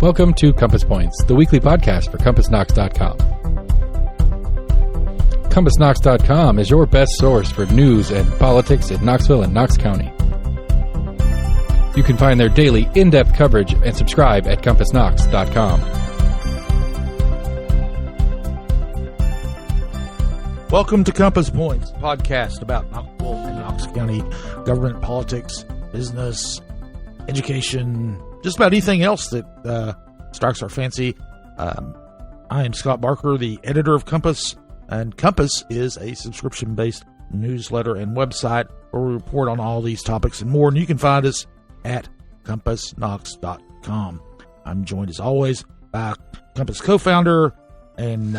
Welcome to Compass Points, the weekly podcast for CompassKnox.com. CompassKnox.com is your best source for news and politics in Knoxville and Knox County. You can find their daily in-depth coverage and subscribe at CompassKnox.com. Welcome to Compass Points, podcast about Knoxville and Knox County government, politics, business, education, just about anything else that strikes our fancy. I am Scott Barker, the editor of Compass, and Compass is a subscription-based newsletter and website where we report on all these topics and more, and you can find us at CompassKnox.com. I'm joined, as always, by Compass co-founder and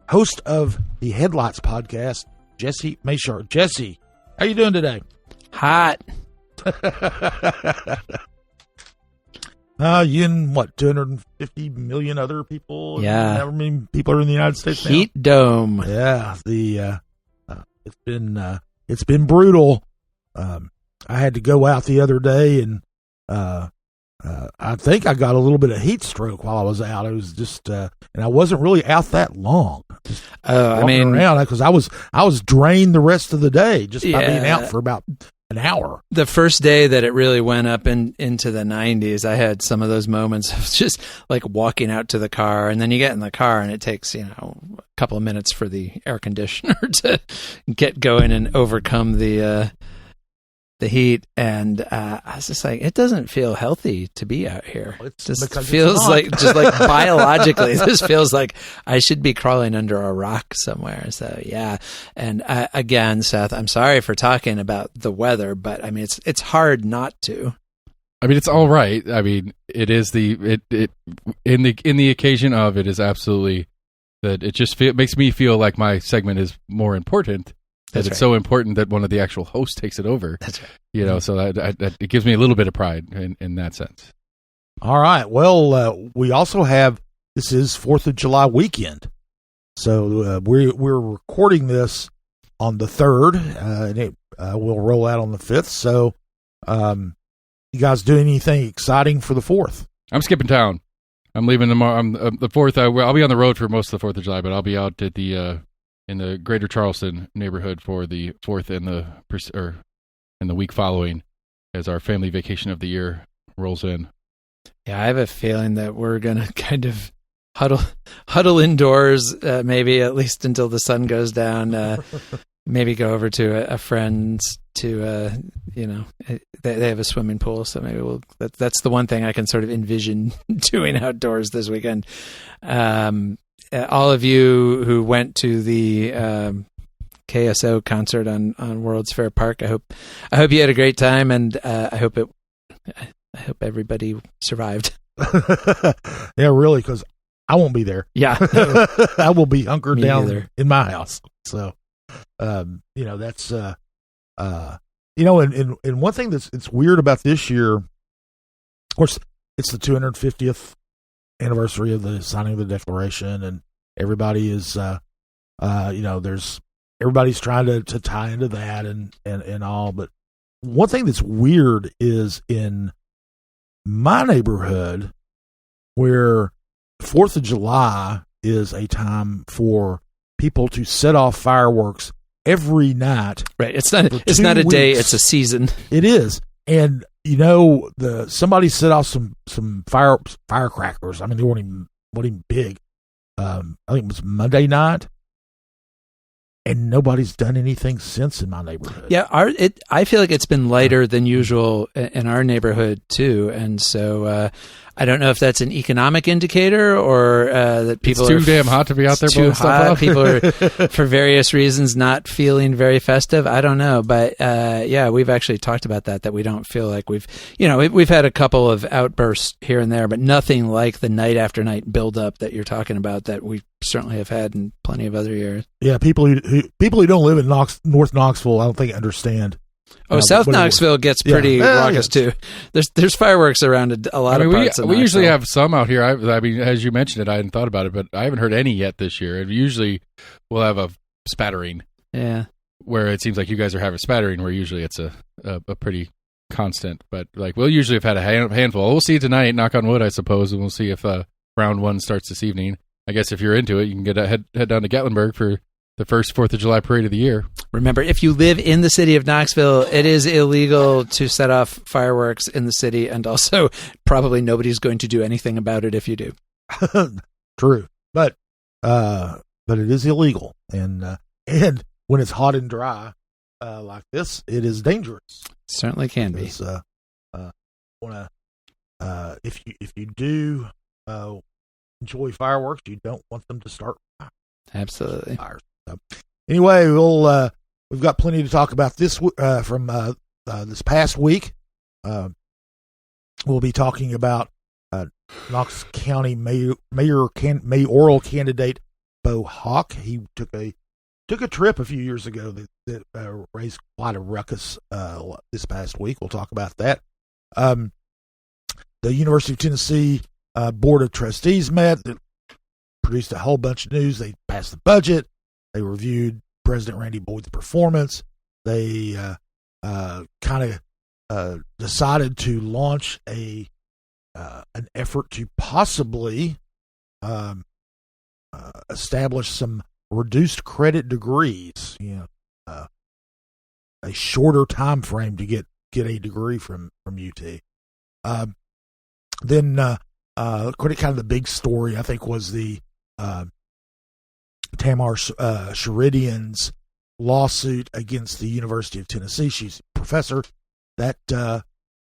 host of the Headlights podcast, Jesse Mayshard. Jesse, how you doing today? Hot. You and what, 250 million other people? Yeah. However many people are in the United States now? Heat dome. Yeah. It's been brutal. I had to go out the other day and I think I got a little bit of heat stroke while I was out. It was just, and I wasn't really out that long. Around because I was drained the rest of the day just by being out for about an hour. The first day that it really went up into the 90s, I had some of those moments of just like walking out to the car, and then you get in the car and it takes, a couple of minutes for the air conditioner to get going and overcome the heat, and I was just like, it doesn't feel healthy to be out here. It just feels like biologically, this feels like I should be crawling under a rock somewhere. So yeah, and again, Seth, I'm sorry for talking about the weather, but I mean it's hard not to. I mean, it's all right. I mean, it is in the occasion of it is absolutely that it just makes me feel like my segment is more important. That it's so important that one of the actual hosts takes it over. That's right. So that it gives me a little bit of pride in that sense. All right. Well, we also have, this is 4th of July weekend. So we're recording this on the 3rd, and it will roll out on the 5th. So you guys doing anything exciting for the 4th? I'm skipping town. I'm leaving tomorrow. The 4th. I'll be on the road for most of the 4th of July, but I'll be out at the in the greater Charleston neighborhood for the 4th and the week following as our family vacation of the year rolls in. Yeah, I have a feeling that we're going to kind of huddle indoors, maybe at least until the sun goes down, maybe go over to a friend's to, they have a swimming pool, so maybe that's the one thing I can sort of envision doing outdoors this weekend. All of you who went to the KSO concert on World's Fair Park, I hope you had a great time, and I hope everybody survived. Yeah, really, because I won't be there. Yeah, I will be hunkered down either. In my house. So, that's and one thing it's weird about this year. Of course, it's the 250th anniversary of the signing of the Declaration, and everybody is everybody's trying to tie into that and all. But one thing that's weird is in my neighborhood, where 4th of July is a time for people to set off fireworks every night. Right. It's not a day, it's a season. It is. And somebody set off some firecrackers. I mean, they weren't even big. I think it was Monday night, and nobody's done anything since in my neighborhood. Yeah, I feel like it's been lighter than usual in our neighborhood too, and so I don't know if that's an economic indicator or that people it's too damn hot to be out there. Too hot. People are, for various reasons, not feeling very festive. I don't know, but we've actually talked about that we don't feel like we've had a couple of outbursts here and there, but nothing like the night after night buildup that you're talking about that we certainly have had in plenty of other years. Yeah, people who don't live in North Knoxville, I don't think understand. Oh, South Knoxville gets pretty raucous too. There's fireworks around a lot of parts of Knoxville. We usually have some out here. I mean, as you mentioned it, I hadn't thought about it, but I haven't heard any yet this year. And usually we'll have a spattering. Yeah. Where it seems like you guys are having spattering, where usually it's a pretty constant, but like we'll usually have had a handful. We'll see tonight, knock on wood, I suppose, and we'll see if round 1 starts this evening. I guess if you're into it, you can get head down to Gatlinburg for the first 4th of July parade of the year. Remember, if you live in the city of Knoxville, it is illegal to set off fireworks in the city, and also probably nobody's going to do anything about it if you do. True, but it is illegal, and when it's hot and dry like this, it is dangerous. Certainly can be. If you do enjoy fireworks, you don't want them to start Absolutely. fires. So, anyway, we've got plenty to talk about this from this past week. We'll be talking about Knox County mayoral candidate Beau Hawk. He took a trip a few years ago that raised quite a ruckus this past week. We'll talk about that. The University of Tennessee Board of Trustees met, produced a whole bunch of news. They passed the budget. They reviewed President Randy Boyd's performance. They kind of decided to launch an effort to possibly establish some reduced credit degrees. A shorter time frame to get a degree from UT. Then kind of the big story, I think, was the Tamar Shirinian's lawsuit against the University of Tennessee. She's a professor that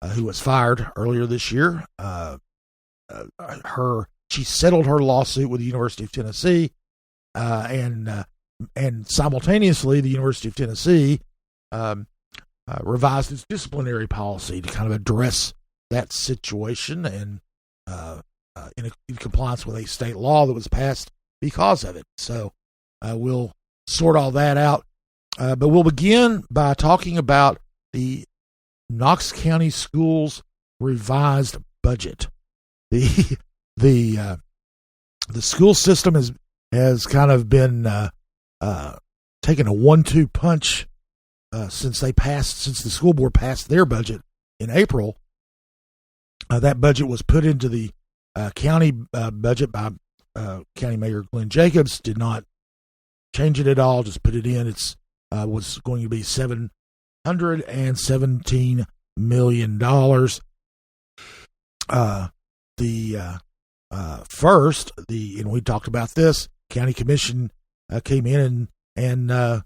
who was fired earlier this year. She settled her lawsuit with the University of Tennessee, and simultaneously, the University of Tennessee revised its disciplinary policy to kind of address that situation and in compliance with a state law that was passed because of it. So we'll sort all that out. But we'll begin by talking about the Knox County Schools revised budget. The school system has kind of been taking a 1-2 punch since the school board passed their budget in April. That budget was put into the county budget by County Mayor Glenn Jacobs. Did not change it at all, just put it in. It's was going to be $717 million. And we talked about this, county commission came in and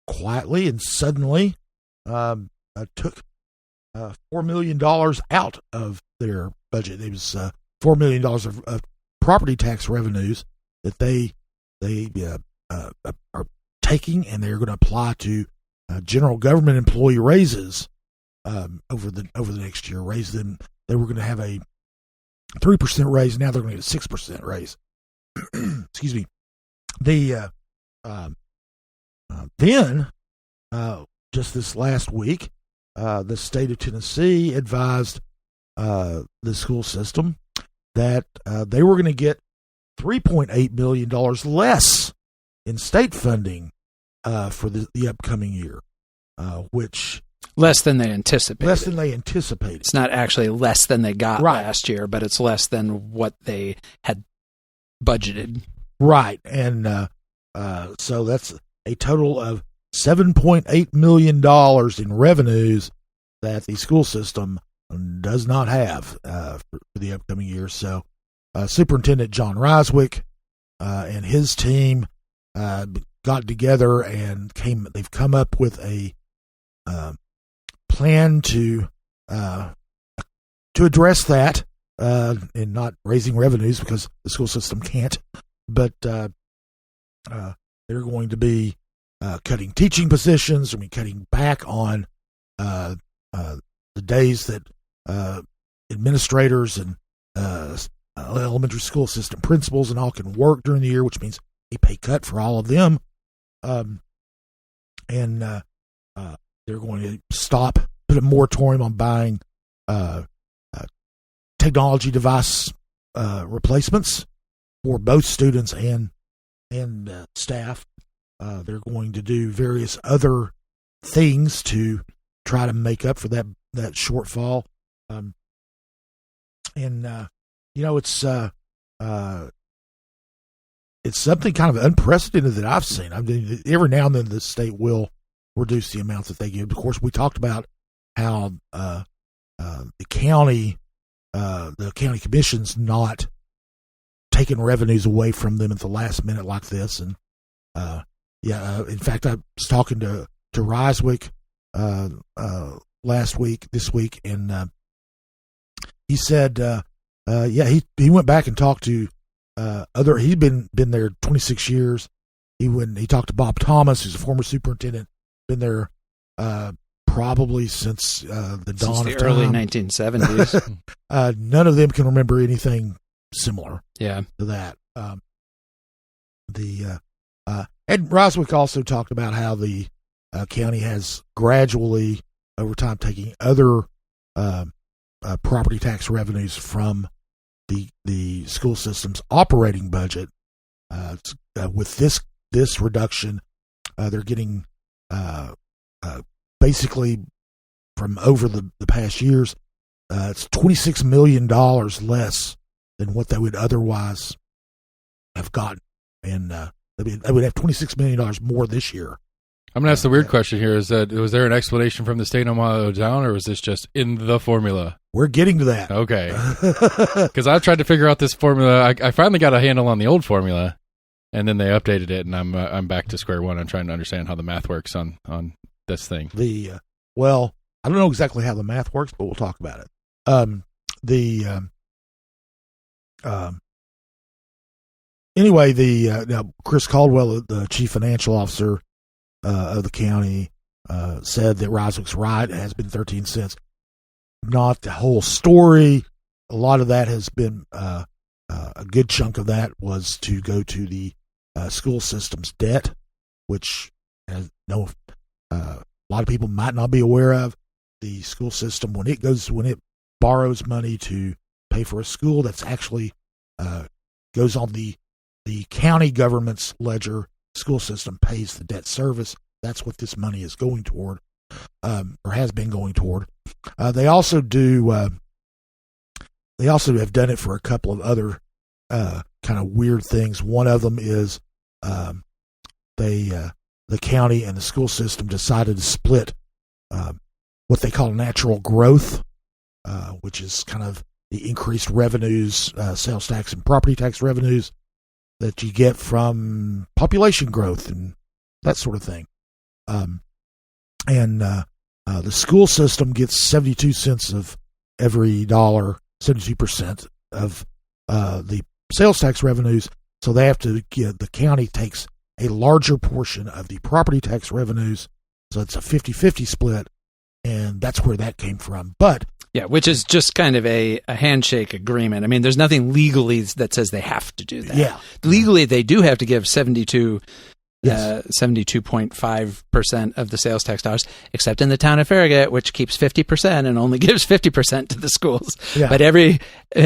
quietly and suddenly took $4 million out of their budget. It was $4 million of property tax revenues that they are taking, and they're going to apply to general government employee raises over the next year. Raise them. They were going to have a 3% raise. Now they're going to get a 6% raise. Excuse me. Then just this last week, the state of Tennessee advised the school system that they were going to get $3.8 million less in state funding for the upcoming year, which less than they anticipated. It's not actually less than they got last year, but it's less than what they had budgeted. Right, and so that's a total of $7.8 million in revenues that the school system does not have for the upcoming year. So Superintendent John Riswick and his team got together and they've come up with a plan to address that and not raising revenues because the school system can't, but they're going to be cutting teaching positions. I mean, cutting back on the days that administrators and elementary school assistant principals and all can work during the year, which means a pay cut for all of them. And they're going to put a moratorium on buying technology device replacements for both students and staff. They're going to do various other things to try to make up for that shortfall. It's something kind of unprecedented that I've seen. I mean, every now and then the state will reduce the amount that they give. Of course, we talked about how the county commission's not taking revenues away from them at the last minute like this. And in fact, I was talking to Ryswick this week, and he said, he went back and talked to he'd been there 26 years. He talked to Bob Thomas, who's a former superintendent, been there probably since the dawn of time. Early 1970s. None of them can remember anything similar to that. And Roswick also talked about how the county has gradually, over time, taking other property tax revenues from the school system's operating budget. With this reduction, they're getting basically from over the past years, it's $26 million less than what they would otherwise have gotten, and they would have $26 million more this year. I'm going to ask the weird question here. Was there an explanation from the state on why it was down, or was this just in the formula? We're getting to that. Okay. Because I've tried to figure out this formula. I finally got a handle on the old formula, and then they updated it, and I'm back to square one. I'm trying to understand how the math works on this thing. Well, I don't know exactly how the math works, but we'll talk about it. Anyway, now Chris Caldwell, the chief financial officer of the county, said that Roswick's right. It has been 13 cents. Not the whole story. A lot of that has been a good chunk of that was to go to the school system's debt, which a lot of people might not be aware of. The school system, when it borrows money to pay for a school, that's actually goes on the county government's ledger. School system pays the debt service. That's what this money is going toward, or has been going toward. They also have done it for a couple of other kind of weird things. One of them is the county and the school system decided to split what they call natural growth, which is kind of the increased revenues, sales tax and property tax revenues that you get from population growth and that sort of thing. The school system gets 72 cents of every dollar, 72% of the sales tax revenues. So they have to the county takes a larger portion of the property tax revenues. So it's a 50-50 split, and that's where that came from. But yeah, which is just kind of a handshake agreement. I mean, there's nothing legally that says they have to do that. Yeah. Legally, they do have to give 72.5% of the sales tax dollars, except in the town of Farragut, which keeps 50% and only gives 50% to the schools. Yeah. But every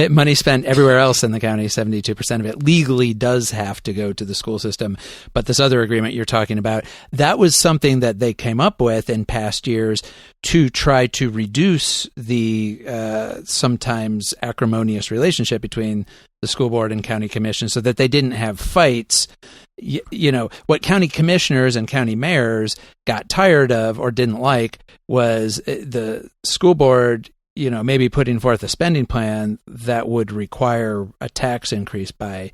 money spent everywhere else in the county, 72% of it legally does have to go to the school system. But this other agreement you're talking about, that was something that they came up with in past years to try to reduce the sometimes acrimonious relationship between the school board and county commission, so that they didn't have fights. What county commissioners and county mayors got tired of or didn't like was the school board, maybe putting forth a spending plan that would require a tax increase by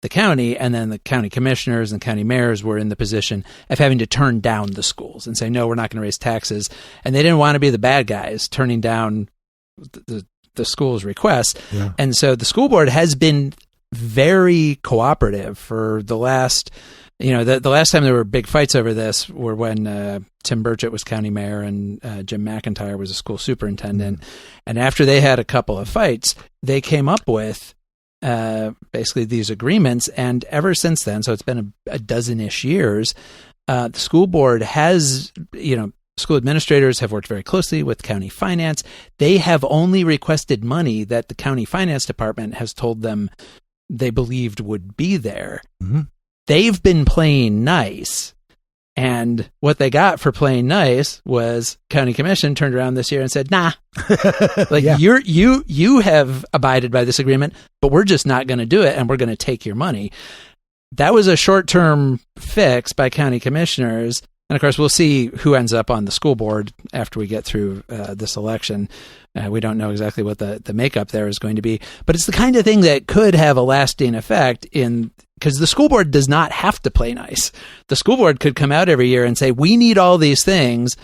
the county, and then the county commissioners and county mayors were in the position of having to turn down the schools and say, no, we're not going to raise taxes. And they didn't want to be the bad guys turning down the school's requests. Yeah. And so the school board has been very cooperative for the last, the last time there were big fights over this were when Tim Burchett was county mayor and Jim McIntyre was a school superintendent. Mm-hmm. And after they had a couple of fights, they came up with basically these agreements. And ever since then, so it's been a dozen-ish years, the school board has, school administrators have worked very closely with county finance. They have only requested money that the county finance department has told them they believed would be there. Mm-hmm. They've been playing nice And what they got for playing nice was county commission turned around this year and said, nah, like you have abided by this agreement, but we're just not going to do it. And we're going to take your money. That was a short-term fix by county commissioners. And of course, we'll see who ends up on the school board after we get through this election. We don't know exactly what the makeup there is going to be, but it's the kind of thing that could have a lasting effect because the school board does not have to play nice. The school board could come out every year and say, we need all these things,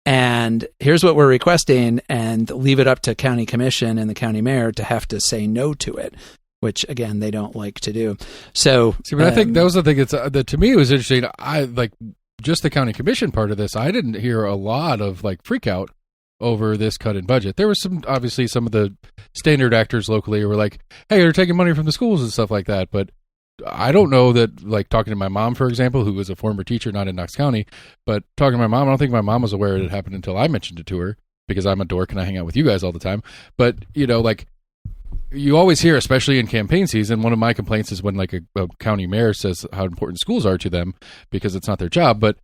and here's what we're requesting, and leave it up to county commission and the county mayor to have to say no to it, which, again, they don't like to do. So, see, but I think that was the thing that to me it was interesting. I like just the county commission part of this. I didn't hear a lot of like freak out over this cut in budget. There was obviously some of the standard actors locally who were like, hey, they're taking money from the schools and stuff like that. But I don't know that, like talking to my mom, for example, who was a former teacher, not in Knox County, but talking to my mom, I don't think my mom was aware it had happened until I mentioned it to her, because I'm a dork and I hang out with you guys all the time. But, like you always hear, especially in campaign season, one of my complaints is when like a county mayor says how important schools are to them because it's not their job. But,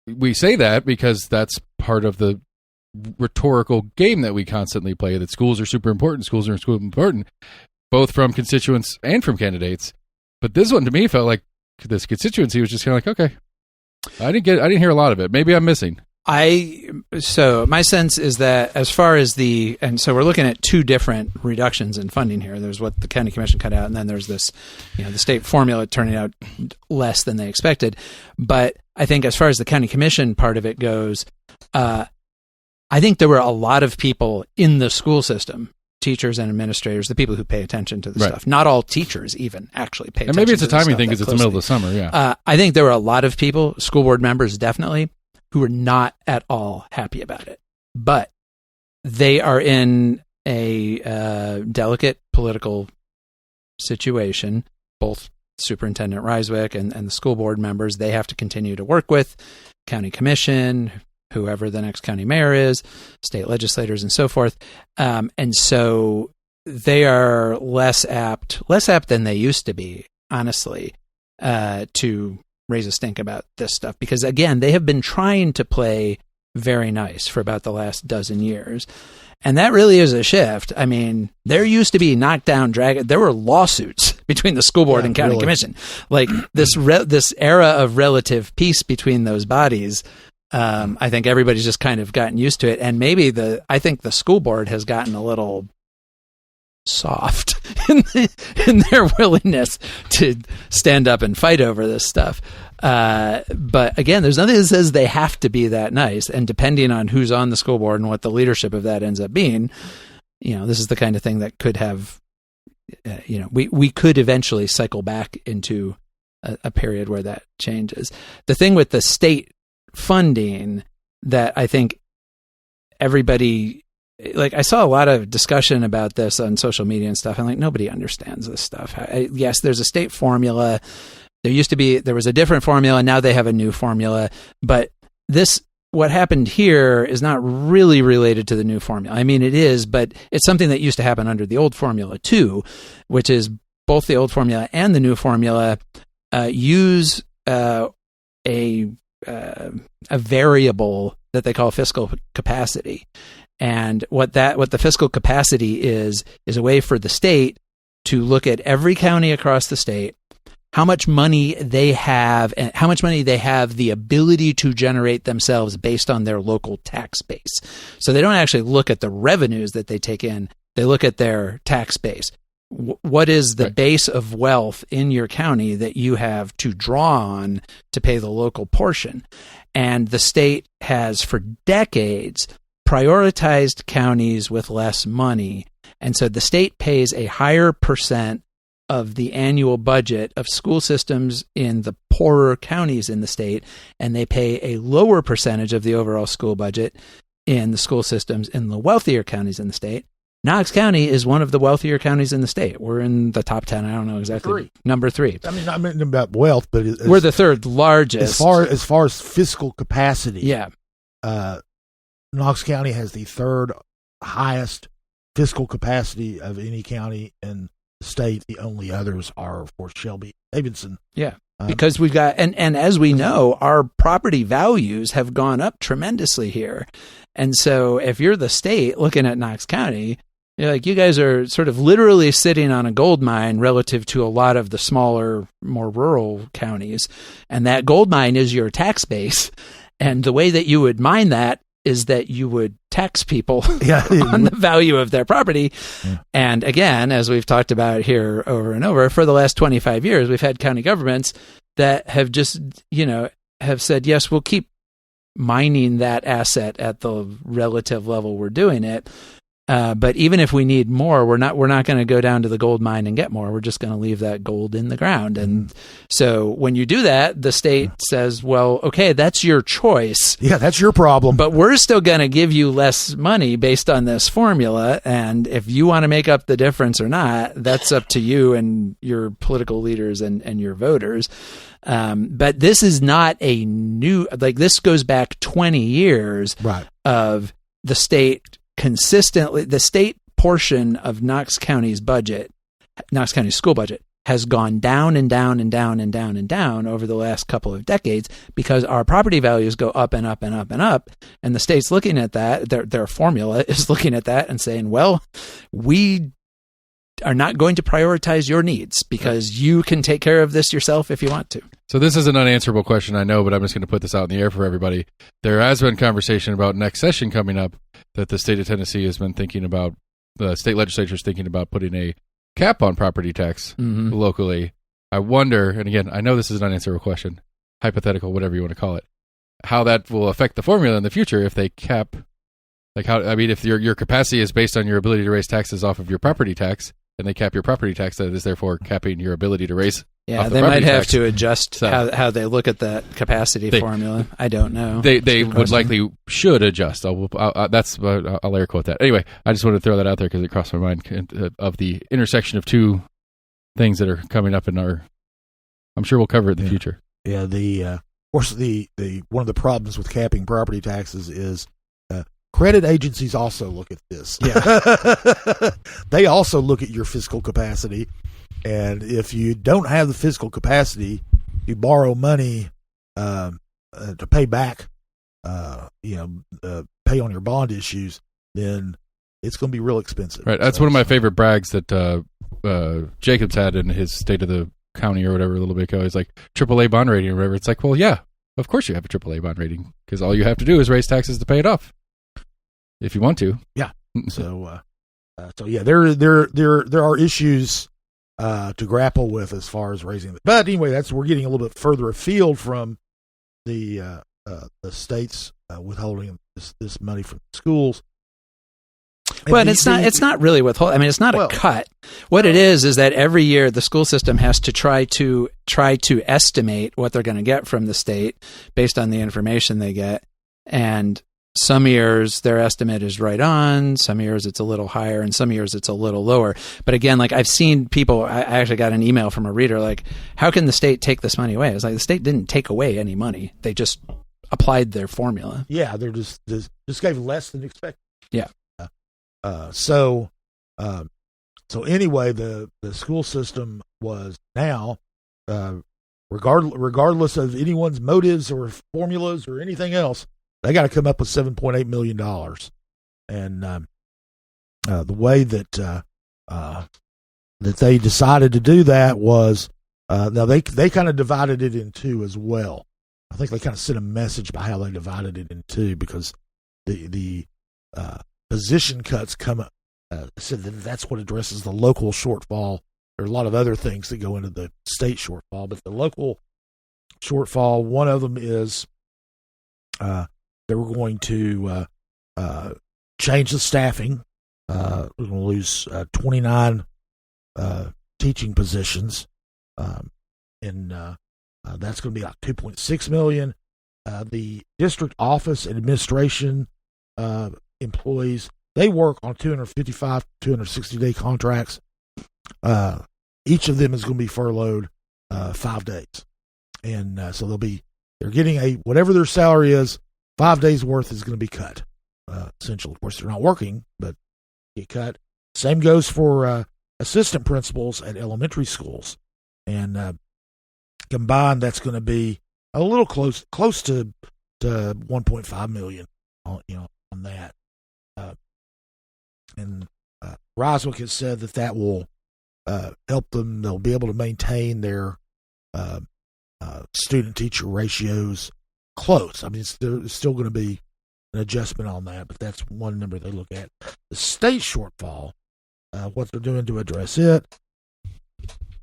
we say that because that's part of the rhetorical game that we constantly play, that schools are super important, both from constituents and from candidates. But this one to me felt like this constituency was just kind of like, okay, I didn't hear a lot of it. Maybe I'm missing. So my sense is that as far as so we're looking at two different reductions in funding here. There's what the county commission cut out, and then there's this, the state formula turning out less than they expected. But I think as far as the county commission part of it goes, I think there were a lot of people in the school system, teachers and administrators, the people who pay attention to the stuff. Not all teachers even actually pay attention to the stuff. And maybe it's a timing thing because it's the middle of the summer, yeah. I think there were a lot of people, school board members definitely, who were not at all happy about it. But they are in a delicate political situation. Both Superintendent Ryswick and the school board members, they have to continue to work with county commission, whoever the next county mayor is, state legislators, and so forth. And so they are less apt than they used to be, honestly, to raise a stink about this stuff, because again, they have been trying to play very nice for about the last dozen years. And that really is a shift. I mean, there used to be knockdown, there were lawsuits between the school board and county commission. Like this era of relative peace between those bodies. I think everybody's just kind of gotten used to it. And maybe I think the school board has gotten a little soft in their willingness to stand up and fight over this stuff. But again, there's nothing that says they have to be that nice. And depending on who's on the school board and what the leadership of that ends up being, this is the kind of thing that could have, we could eventually cycle back into a period where that changes. The thing with the state funding that I think everybody, like, I saw a lot of discussion about this on social media and stuff. And like, nobody understands this stuff. Yes, there's a state formula. There was a different formula. Now they have a new formula. But what happened here is not really related to the new formula. I mean, it is, but it's something that used to happen under the old formula too, which is both the old formula and the new formula use a variable that they call fiscal capacity. And what the fiscal capacity is a way for the state to look at every county across the state, how much money they have, and how much money they have the ability to generate themselves based on their local tax base. So they don't actually look at the revenues that they take in. They look at their tax base. What is the base of wealth in your county that you have to draw on to pay the local portion? And the state has for decades prioritized counties with less money. And so the state pays a higher percent of the annual budget of school systems in the poorer counties in the state, and they pay a lower percentage of the overall school budget in the school systems in the wealthier counties in the state. Knox County is one of the wealthier counties in the state. We're in the top 10. I don't know exactly. Number 3. I mean, I'm not about wealth, but we're the third largest. As far as fiscal capacity. Yeah. Knox County has the third highest fiscal capacity of any county in the state. The only others are for Shelby Davidson. Yeah. Because we've got, and as we know, our property values have gone up tremendously here. And so if you're the state looking at Knox County, you're like, you guys are sort of literally sitting on a gold mine relative to a lot of the smaller, more rural counties. And that gold mine is your tax base. And the way that you would mine that is that you would tax people on the value of their property. Yeah. And again, as we've talked about here over and over, for the last 25 years, we've had county governments that have just, have said, yes, we'll keep mining that asset at the relative level we're doing it. But even if we need more, we're not going to go down to the gold mine and get more. We're just going to leave that gold in the ground. And so when you do that, the state says, well, okay, that's your choice. Yeah, that's your problem. But we're still going to give you less money based on this formula. And if you want to make up the difference or not, that's up to you and your political leaders and your voters. But this is not a new, this goes back 20 years of the state consistently, the state portion of Knox County's budget, Knox County school budget, has gone down and down and down and down and down over the last couple of decades because our property values go up and up and up and up. And the state's looking at that, their formula is looking at that and saying, well, we are not going to prioritize your needs because you can take care of this yourself if you want to. So this is an unanswerable question, I know, but I'm just going to put this out in the air for everybody. There has been conversation about next session coming up that the state of Tennessee has been thinking about, the state legislature is thinking about putting a cap on property tax locally. I wonder, and again, I know this is an unanswerable question, hypothetical, whatever you want to call it, how that will affect the formula in the future if they cap, if your capacity is based on your ability to raise taxes off of your property tax, and they cap your property tax, that is therefore capping your ability to raise. Yeah, they might have to adjust how they look at that capacity formula. I don't know. They would likely should adjust. I'll air quote that. Anyway, I just wanted to throw that out there because it crossed my mind of the intersection of two things that are coming up in our. I'm sure we'll cover it in the future. Yeah, of course the one of the problems with capping property taxes is. Credit agencies also look at this. Yeah. They also look at your fiscal capacity. And if you don't have the fiscal capacity, you borrow money to pay back, pay on your bond issues, then it's going to be real expensive. Right. That's one of my favorite brags that Jacobs had in his State of the County or whatever a little bit ago. He's like, AAA bond rating or whatever. It's like, well, yeah, of course you have a AAA bond rating because all you have to do is raise taxes to pay it off. If you want to, yeah. So yeah, there are issues to grapple with as far as raising it. But anyway, we're getting a little bit further afield from the states withholding this money from schools. Well, it's not really withhold. I mean, it's not a cut. What it is that every year the school system has to try to estimate what they're going to get from the state based on the information they get, and some years their estimate is right on, some years it's a little higher, and some years it's a little lower. But again, I've seen people, I actually got an email from a reader like, how can the state take this money away? It's like the state didn't take away any money. They just applied their formula. Yeah, they're just gave less than expected. Yeah. So anyway, the school system was now, regardless of anyone's motives or formulas or anything else, they got to come up with $7.8 million. And the way that they decided to do that was, now they kind of divided it in two as well. I think they kind of sent a message by how they divided it in two because the position cuts come up. Said that that's what addresses the local shortfall. There are a lot of other things that go into the state shortfall, but the local shortfall, one of them is they were going to change the staffing. We're going to lose 29 teaching positions, and that's going to be like $2.6 million. The district office and administration employees, they work on 255, 260-day contracts. Each of them is going to be furloughed 5 days, and so they're getting whatever their salary is. 5 days worth is going to be cut. Essentially, of course, they're not working, but get cut. Same goes for assistant principals at elementary schools, and combined, that's going to be a little close to 1.5 million on that. And Roswick has said that will help them. They'll be able to maintain their student-teacher ratios close. I mean, there's still going to be an adjustment on that, but that's one number they look at. The state shortfall, what they're doing to address it,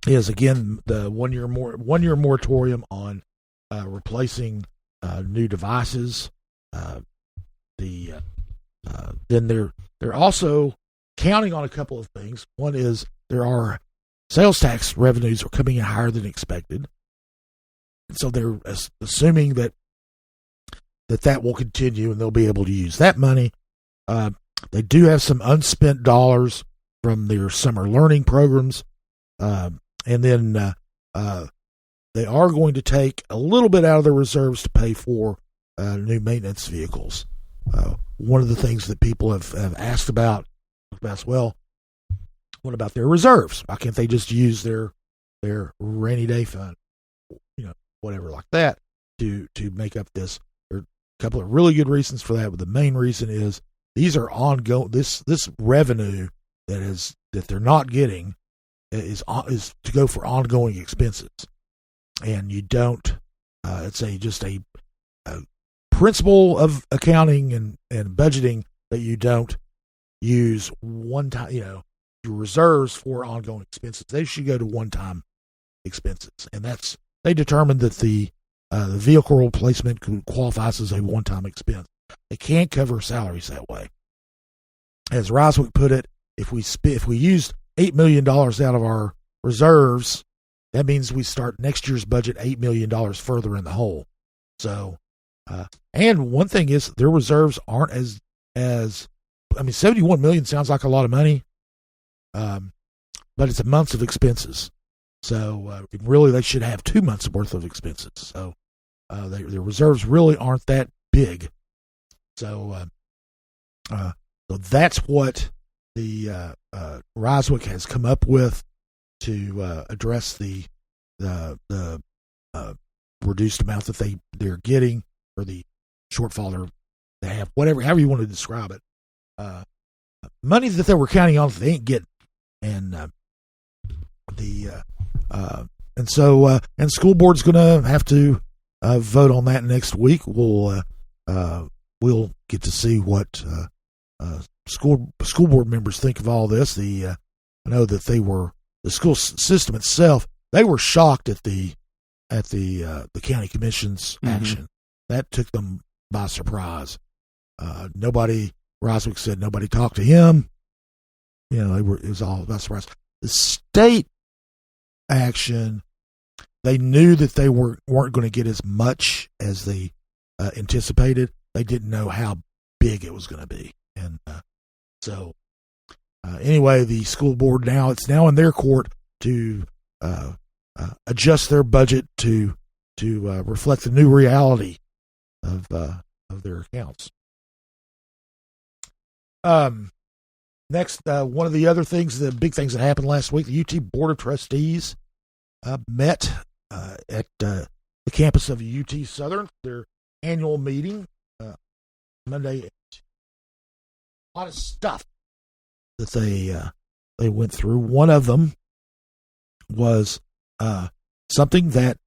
is again the one year moratorium on replacing new devices. Then they're also counting on a couple of things. One is there are sales tax revenues are coming in higher than expected, so they're assuming that will continue and they'll be able to use that money. They do have some unspent dollars from their summer learning programs, and then they are going to take a little bit out of their reserves to pay for new maintenance vehicles. One of the things that people have asked about as well, what about their reserves? Why can't they just use their rainy day fund, whatever like that, to make up this? There are a couple of really good reasons for that, but the main reason is these are ongoing. This revenue that they're not getting is to go for ongoing expenses, and you don't. It's just a principle of accounting and budgeting that you don't use one time. Your reserves for ongoing expenses, they should go to one-time expenses, and they determined that the vehicle replacement qualifies as a one-time expense. They can't cover salaries that way. As Roswick put it, if we used $8 million out of our reserves, that means we start next year's budget $8 million further in the hole. So, and one thing is their reserves aren't as $71 million sounds like a lot of money, but it's a months of expenses. So really, they should have 2 months worth of expenses. So their reserves really aren't that big. So that's what the Roswick has come up with to address the reduced amount that they're getting, or the shortfall they have, however you want to describe it. Money that they were counting on that they ain't getting, and school board's going to have to vote on that next week. We'll get to see what school board members think of all this. I know that the school system itself, they were shocked at the county commission's action. That took them by surprise. Roswick said nobody talked to him. It was all by surprise. The state action, they knew that they weren't going to get as much as they anticipated. They didn't know how big it was going to be, and anyway, the school board it's now in their court to adjust their budget to reflect the new reality of their accounts. Next, one of the other things, the big things that happened last week, the UT Board of Trustees met at the campus of UT Southern, their annual meeting, Monday. A lot of stuff that they went through. One of them was something that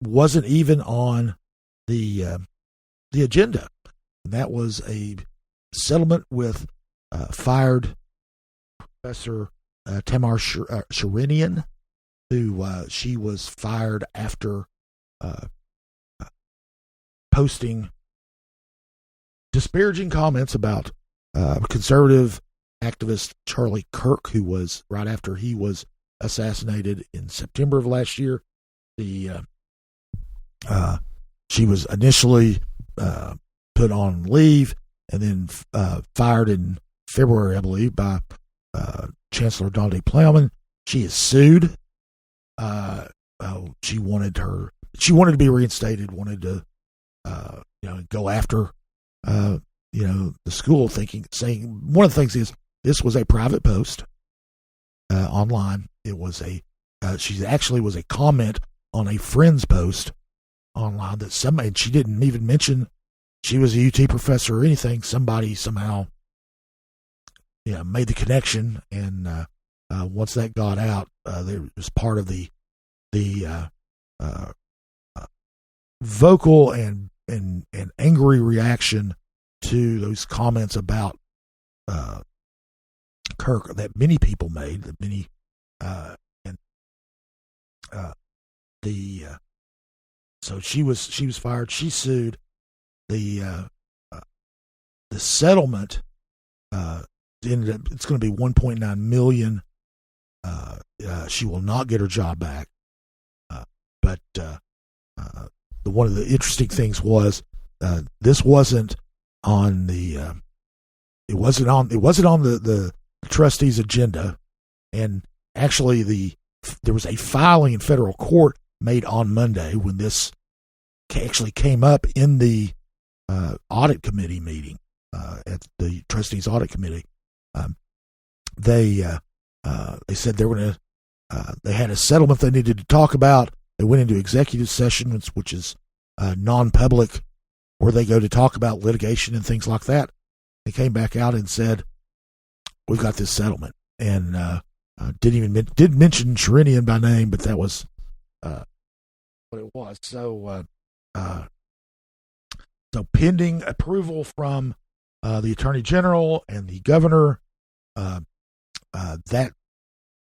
wasn't even on the agenda, and that was a settlement with fired Professor Tamar Shirinian, who she was fired after posting disparaging comments about conservative activist Charlie Kirk, who was right after he was assassinated in September of last year. She was initially put on leave and then fired in February, I believe, by Chancellor Donald A. Plowman. She is sued. She wanted to be reinstated, wanted to go after the school, saying one of the things is this was a private post online. It was a she actually was a comment on a friend's post online that somebody, and she didn't even mention she was a UT professor or anything. Somebody somehow made the connection, and once that got out, there was part of the vocal and angry reaction to those comments about Kirk that many people made, that many so she was fired. She sued. The settlement ended up, it's going to be $1.9 million. She will not get her job back. But one of the interesting things was this wasn't on the it wasn't on the trustees' agenda, and actually there was a filing in federal court made on Monday when this actually came up in the audit committee meeting at the trustees' audit committee. They said they were going to. They had a settlement they needed to talk about. They went into executive session, which is non-public, where they go to talk about litigation and things like that. They came back out and said, "We've got this settlement," and didn't mention Shirinian by name, but that was what it was. So pending approval from the Attorney General and the Governor, that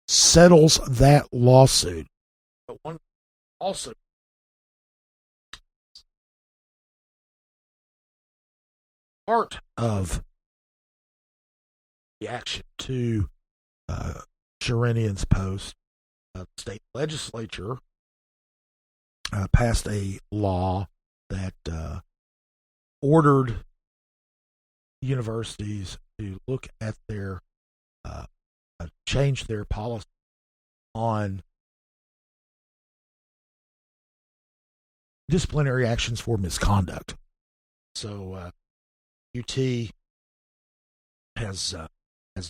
settles that lawsuit. But one also part of the action to Shirinian's post, the state legislature passed a law that ordered universities to look at their change their policy on disciplinary actions for misconduct. So UT has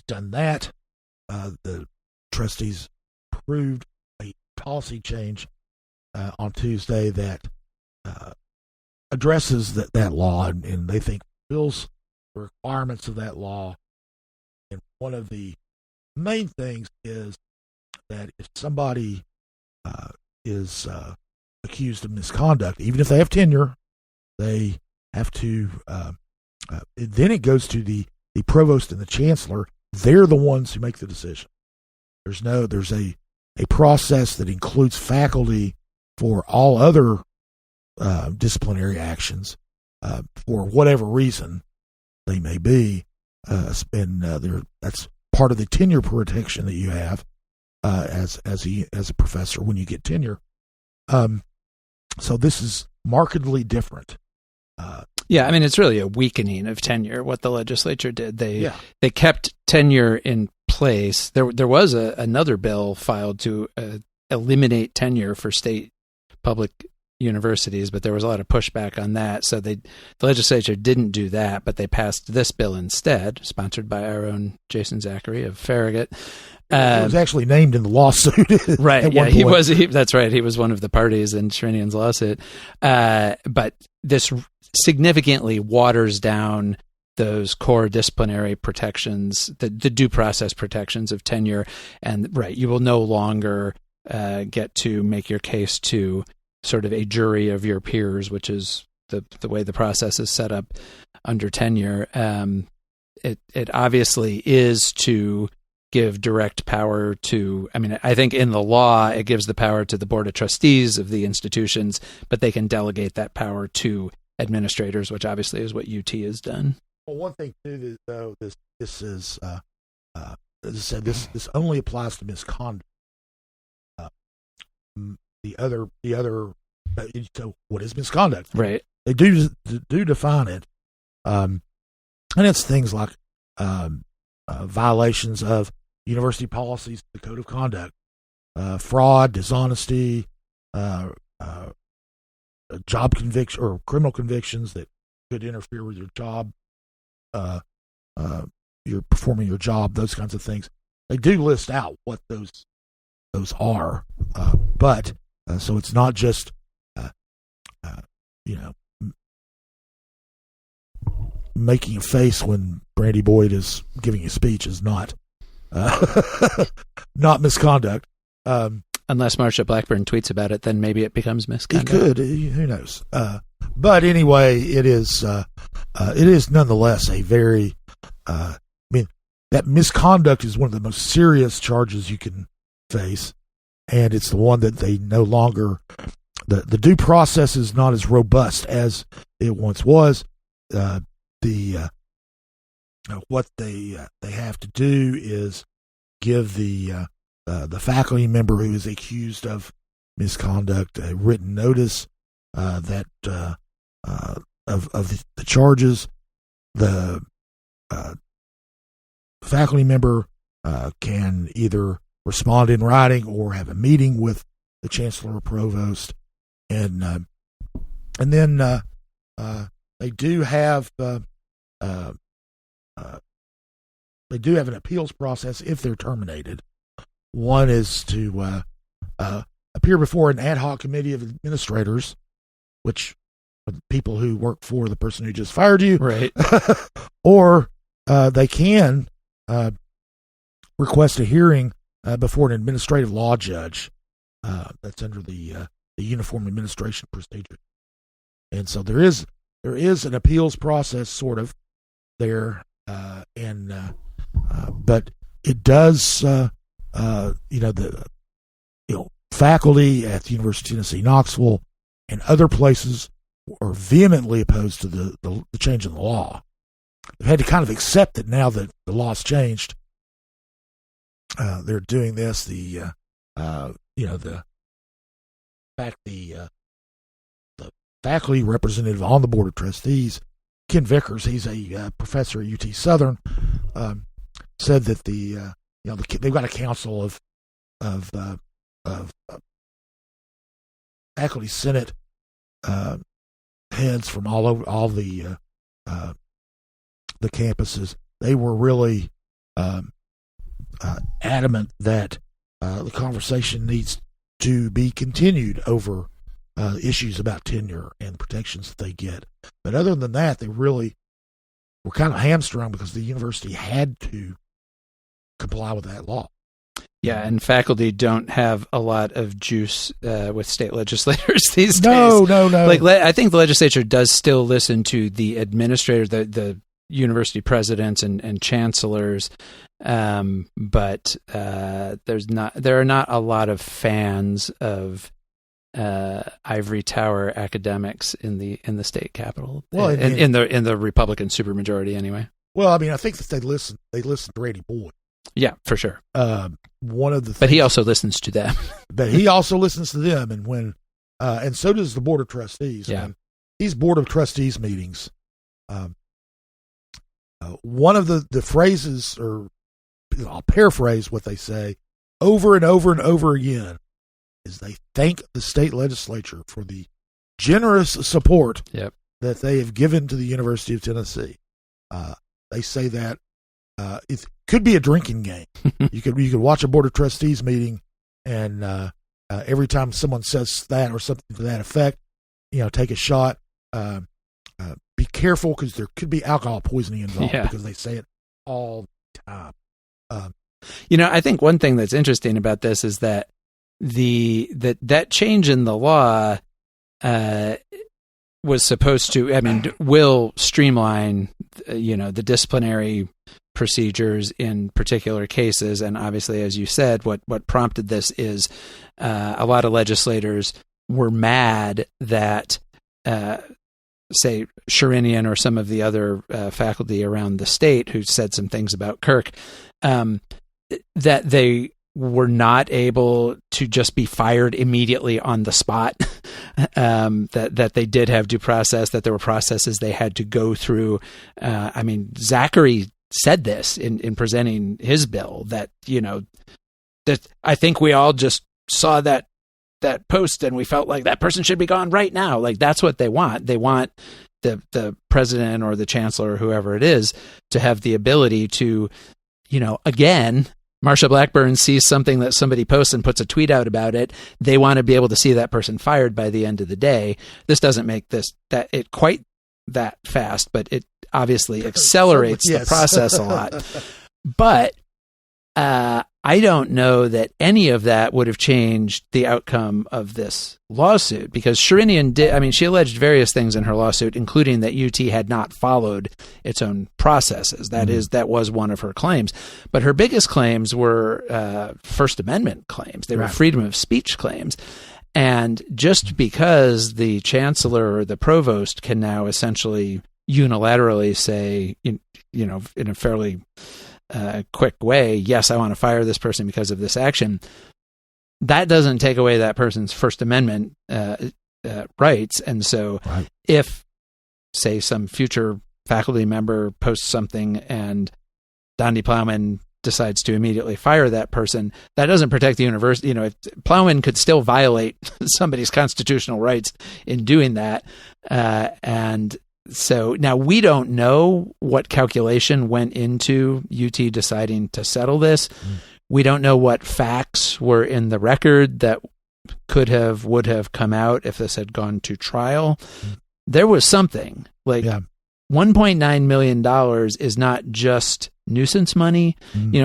done that. The trustees approved a policy change on Tuesday that addresses that law, and they think fulfills the requirements of that law. And one of the main things is that if somebody is accused of misconduct, even if they have tenure, they have to. Then it goes to the provost and the chancellor. They're the ones who make the decision. There's a process that includes faculty for all other disciplinary actions for whatever reason they may be, and that's part of the tenure protection that you have as a professor when you get tenure. So this is markedly different. Yeah, I mean, it's really a weakening of tenure, what the legislature did. They kept tenure in place. There was another bill filed to eliminate tenure for state public universities, but there was a lot of pushback on that. So the legislature didn't do that, but they passed this bill instead, sponsored by our own Jason Zachary of Farragut. He was actually named in the lawsuit. Right. Yeah, he was. That's right. He was one of the parties in Shirinian's lawsuit. But this significantly waters down those core disciplinary protections, the due process protections of tenure. And right, you will no longer get to make your case to sort of a jury of your peers, which is the way the process is set up under tenure. It obviously is to give direct power to, I mean, I think in the law, it gives the power to the board of trustees of the institutions, but they can delegate that power to administrators, which obviously is what UT has done. Well, one thing too, though, this is, as I said, this only applies to misconduct. The other, so what is misconduct? Right. They do define it, and it's things like violations of university policies, the code of conduct, fraud, dishonesty, job conviction or criminal convictions that could interfere with your job, you're performing your job, those kinds of things. They do list out what those those are. But so it's not just, making a face when Brandy Boyd is giving a speech is not not misconduct. Unless Marsha Blackburn tweets about it, then maybe it becomes misconduct. He could. Who knows? But anyway, it is nonetheless a very. That misconduct is one of the most serious charges you can face, and it's the one that they no longer. The due process is not as robust as it once was. What they have to do is give the faculty member who is accused of misconduct a written notice that of the charges. The faculty member can either respond in writing or have a meeting with the chancellor or provost, and then they do have an appeals process if they're terminated. One is to appear before an ad hoc committee of administrators, which are the people who work for the person who just fired you, right? Or they can request a hearing before an administrative law judge. That's under the Uniform Administration Procedure, and so there is an appeals process sort of there, but it does. Faculty at the University of Tennessee, Knoxville, and other places are vehemently opposed to the change in the law. They've had to kind of accept that now that the law's changed. They're doing this. The faculty representative on the board of trustees, Ken Vickers, he's a professor at UT Southern, said that they've got a council of faculty senate heads from all the campuses. They were really adamant that the conversation needs to be continued over issues about tenure and protections that they get. But other than that, they really were kind of hamstrung because the university had to comply with that law. Yeah, and faculty don't have a lot of juice with state legislators these days. No. Like, I think the legislature does still listen to the administrators, the university presidents and chancellors, but there are not a lot of fans of ivory tower academics in the state capitol. Well, in the Republican supermajority, anyway. Well, I mean, I think that they listen to Brady Boyd. Yeah, for sure. One of the things, but he also listens to them. But he also listens to them, and when and so does the board of trustees. Yeah. And these board of trustees meetings. One of the phrases, or I'll paraphrase what they say over and over and over again, is they thank the state legislature for the generous support that they have given to the University of Tennessee. They say that it could be a drinking game. You could watch a board of trustees meeting, and every time someone says that or something to that effect, take a shot. Be careful because there could be alcohol poisoning involved because they say it all the time. I think one thing that's interesting about this is that that change in the law was supposed to, will streamline, the disciplinary procedures in particular cases. And obviously, as you said, what prompted this is a lot of legislators were mad that, say, Shirinian or some of the other faculty around the state who said some things about Kirk, that they were not able to just be fired immediately on the spot, that they did have due process, that there were processes they had to go through. Zachary said this in presenting his bill, that I think we all just saw that post and we felt like that person should be gone right now. Like, that's what they want. They want the president or the chancellor or whoever it is to have the ability to, again, Marsha Blackburn sees something that somebody posts and puts a tweet out about it, they want to be able to see that person fired by the end of the day. This doesn't make it quite that fast, but it obviously accelerates the process a lot. But I don't know that any of that would have changed the outcome of this lawsuit, because Shirinian she alleged various things in her lawsuit, including that UT had not followed its own processes. That was one of her claims. But her biggest claims were First Amendment claims. They were freedom of speech claims. And just because the chancellor or the provost can now essentially unilaterally say, in a fairly quick way, yes, I want to fire this person because of this action, that doesn't take away that person's First Amendment rights. And so if, say, some future faculty member posts something and Donnie Plowman decides to immediately fire that person, that doesn't protect the university. Plowman could still violate somebody's constitutional rights in doing that. And so now we don't know what calculation went into UT deciding to settle this. We don't know what facts were in the record that would have come out if this had gone to trial. There was something like $1.9 million is not just nuisance money.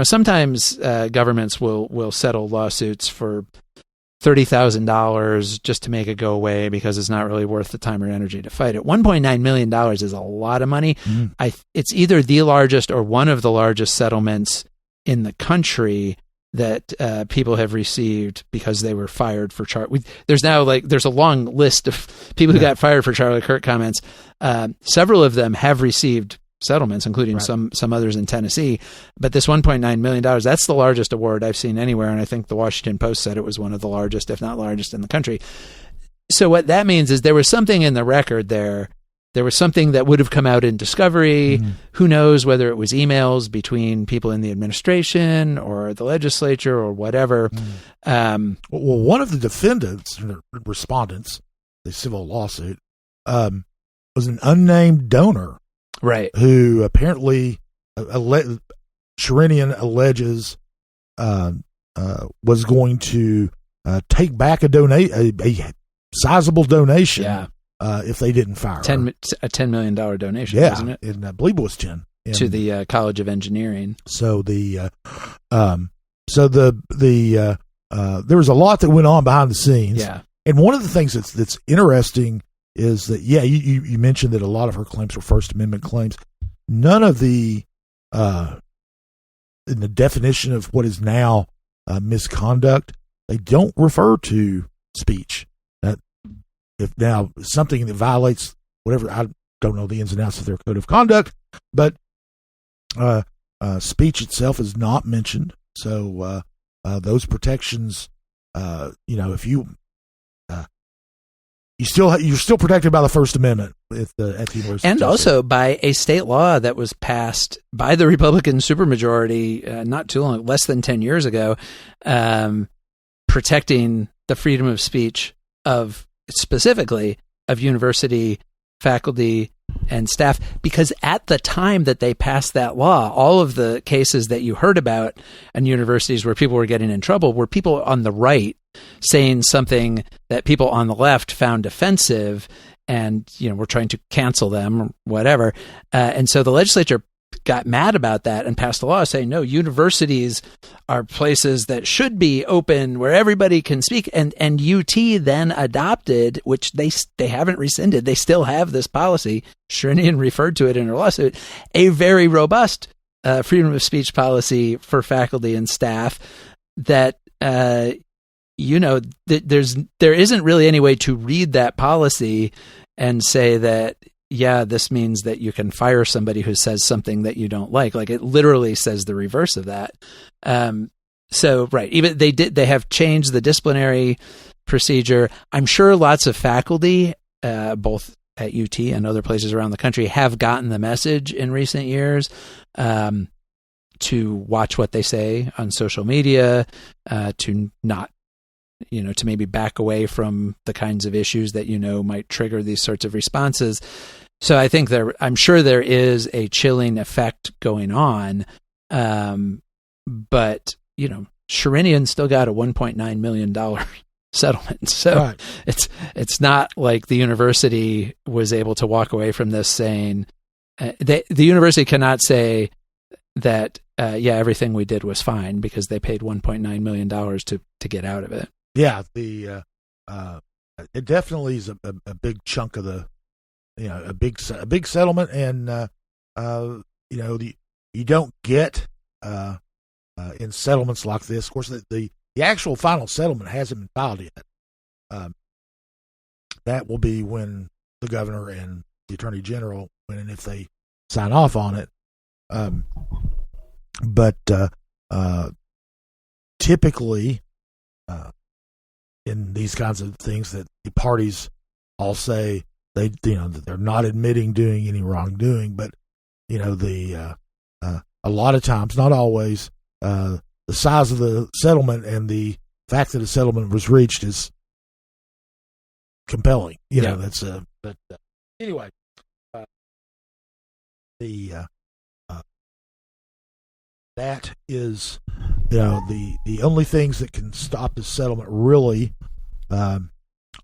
Sometimes governments will settle lawsuits for $30,000 just to make it go away because it's not really worth the time or energy to fight it. $1.9 million is a lot of money. It's either the largest or one of the largest settlements in the country that people have received because they were fired for Charlie. There's a long list of people who got fired for Charlie Kirk comments. Several of them have received settlements, including some others in Tennessee. But this $1.9 million, that's the largest award I've seen anywhere. And I think the Washington Post said it was one of the largest, if not largest, in the country. So what that means is there was something in the record there. There was something that would have come out in discovery. Who knows whether it was emails between people in the administration or the legislature or whatever. Well, one of the defendants, or respondents, the civil lawsuit, was an unnamed donor. Right. Who apparently Shirinian alleges was going to take back a sizable donation if they didn't fire her. A $10 million donation, wasn't it? And I believe it was 10 to the College of Engineering. So there was a lot that went on behind the scenes. Yeah. And one of the things that's interesting is that, you mentioned that a lot of her claims were First Amendment claims. None of the, in the definition of what is now misconduct, they don't refer to speech. If now something that violates whatever, I don't know the ins and outs of their code of conduct, but speech itself is not mentioned. So those protections, if you're still protected by the First Amendment at the University, and also by a state law that was passed by the Republican supermajority not too long, less than 10 years ago, protecting the freedom of speech specifically of university faculty and staff. Because at the time that they passed that law, all of the cases that you heard about in universities where people were getting in trouble were people on the right saying something that people on the left found offensive, and we're trying to cancel them or whatever. And so the legislature got mad about that and passed a law saying, no, universities are places that should be open where everybody can speak. And UT then adopted, which they haven't rescinded. They still have this policy. Shirinian referred to it in her lawsuit, a very robust freedom of speech policy for faculty and staff that, there isn't really any way to read that policy and say that, this means that you can fire somebody who says something that you don't like. Like, it literally says the reverse of that. Even they have changed the disciplinary procedure. I'm sure lots of faculty, both at UT and other places around the country, have gotten the message in recent years to watch what they say on social media, to not, to maybe back away from the kinds of issues that might trigger these sorts of responses. So I think I'm sure there is a chilling effect going on, but Shirinian still got a $1.9 million settlement. So Right. it's not like the university was able to walk away from this saying, the university cannot say that, everything we did was fine because they paid $1.9 million to get out of it. Yeah, it definitely is a big chunk of the, a big settlement, and you don't get in settlements like this. Of course, the actual final settlement hasn't been filed yet. That will be when the governor and the attorney general, when and if they sign off on it. But typically, in these kinds of things, that the parties all say that they're not admitting doing any wrongdoing, but a lot of times, not always, the size of the settlement and the fact that a settlement was reached is compelling. That's but anyway, that is, the only things that can stop the settlement really.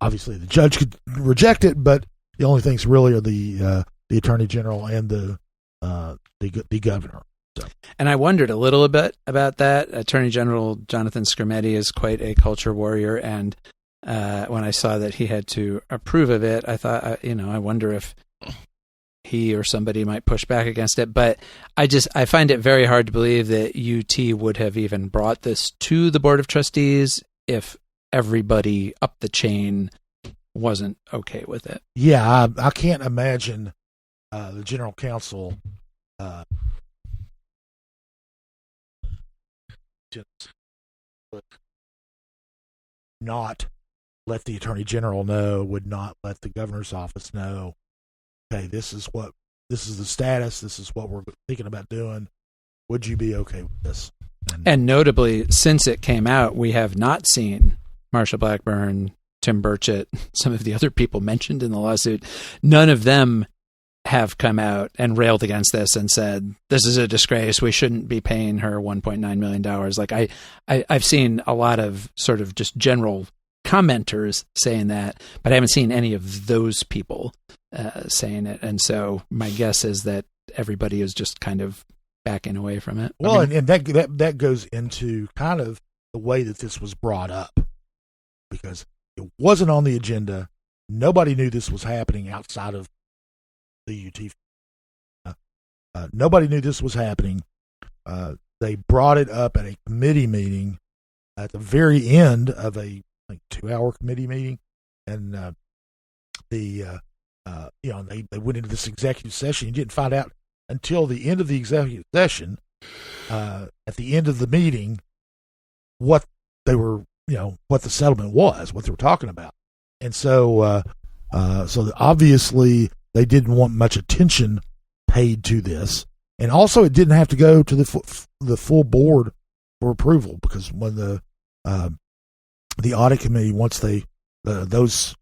Obviously, the judge could reject it, but the only things really are the attorney general and the governor. So. And I wondered a little bit about that. Attorney General Jonathan Skrmetti is quite a culture warrior, and when I saw that he had to approve of it, I thought, I wonder if he or somebody might push back against it. But I find it very hard to believe that UT would have even brought this to the Board of Trustees if everybody up the chain wasn't okay with it. Yeah, I can't imagine the general counsel would not let the attorney general know, would not let the governor's office know, okay, this is the status, this is what we're thinking about doing. Would you be okay with this? And notably, since it came out, we have not seen Marsha Blackburn, Tim Burchett, some of the other people mentioned in the lawsuit. None of them have come out and railed against this and said, this is a disgrace, we shouldn't be paying her $1.9 million. Like I've seen a lot of sort of just general commenters saying that, but I haven't seen any of those people saying it. And so my guess is that everybody is just kind of backing away from it. Well, and that goes into kind of the way that this was brought up, because it wasn't on the agenda. Nobody knew this was happening outside of the UT. Nobody knew this was happening. They brought it up at a committee meeting at the very end of a 2-hour committee meeting, and they went into this executive session. You didn't find out until the end of the executive session, at the end of the meeting, what they were, what the settlement was, what they were talking about. And so obviously they didn't want much attention paid to this, and also it didn't have to go to the full board for approval, because when the audit committee, once they those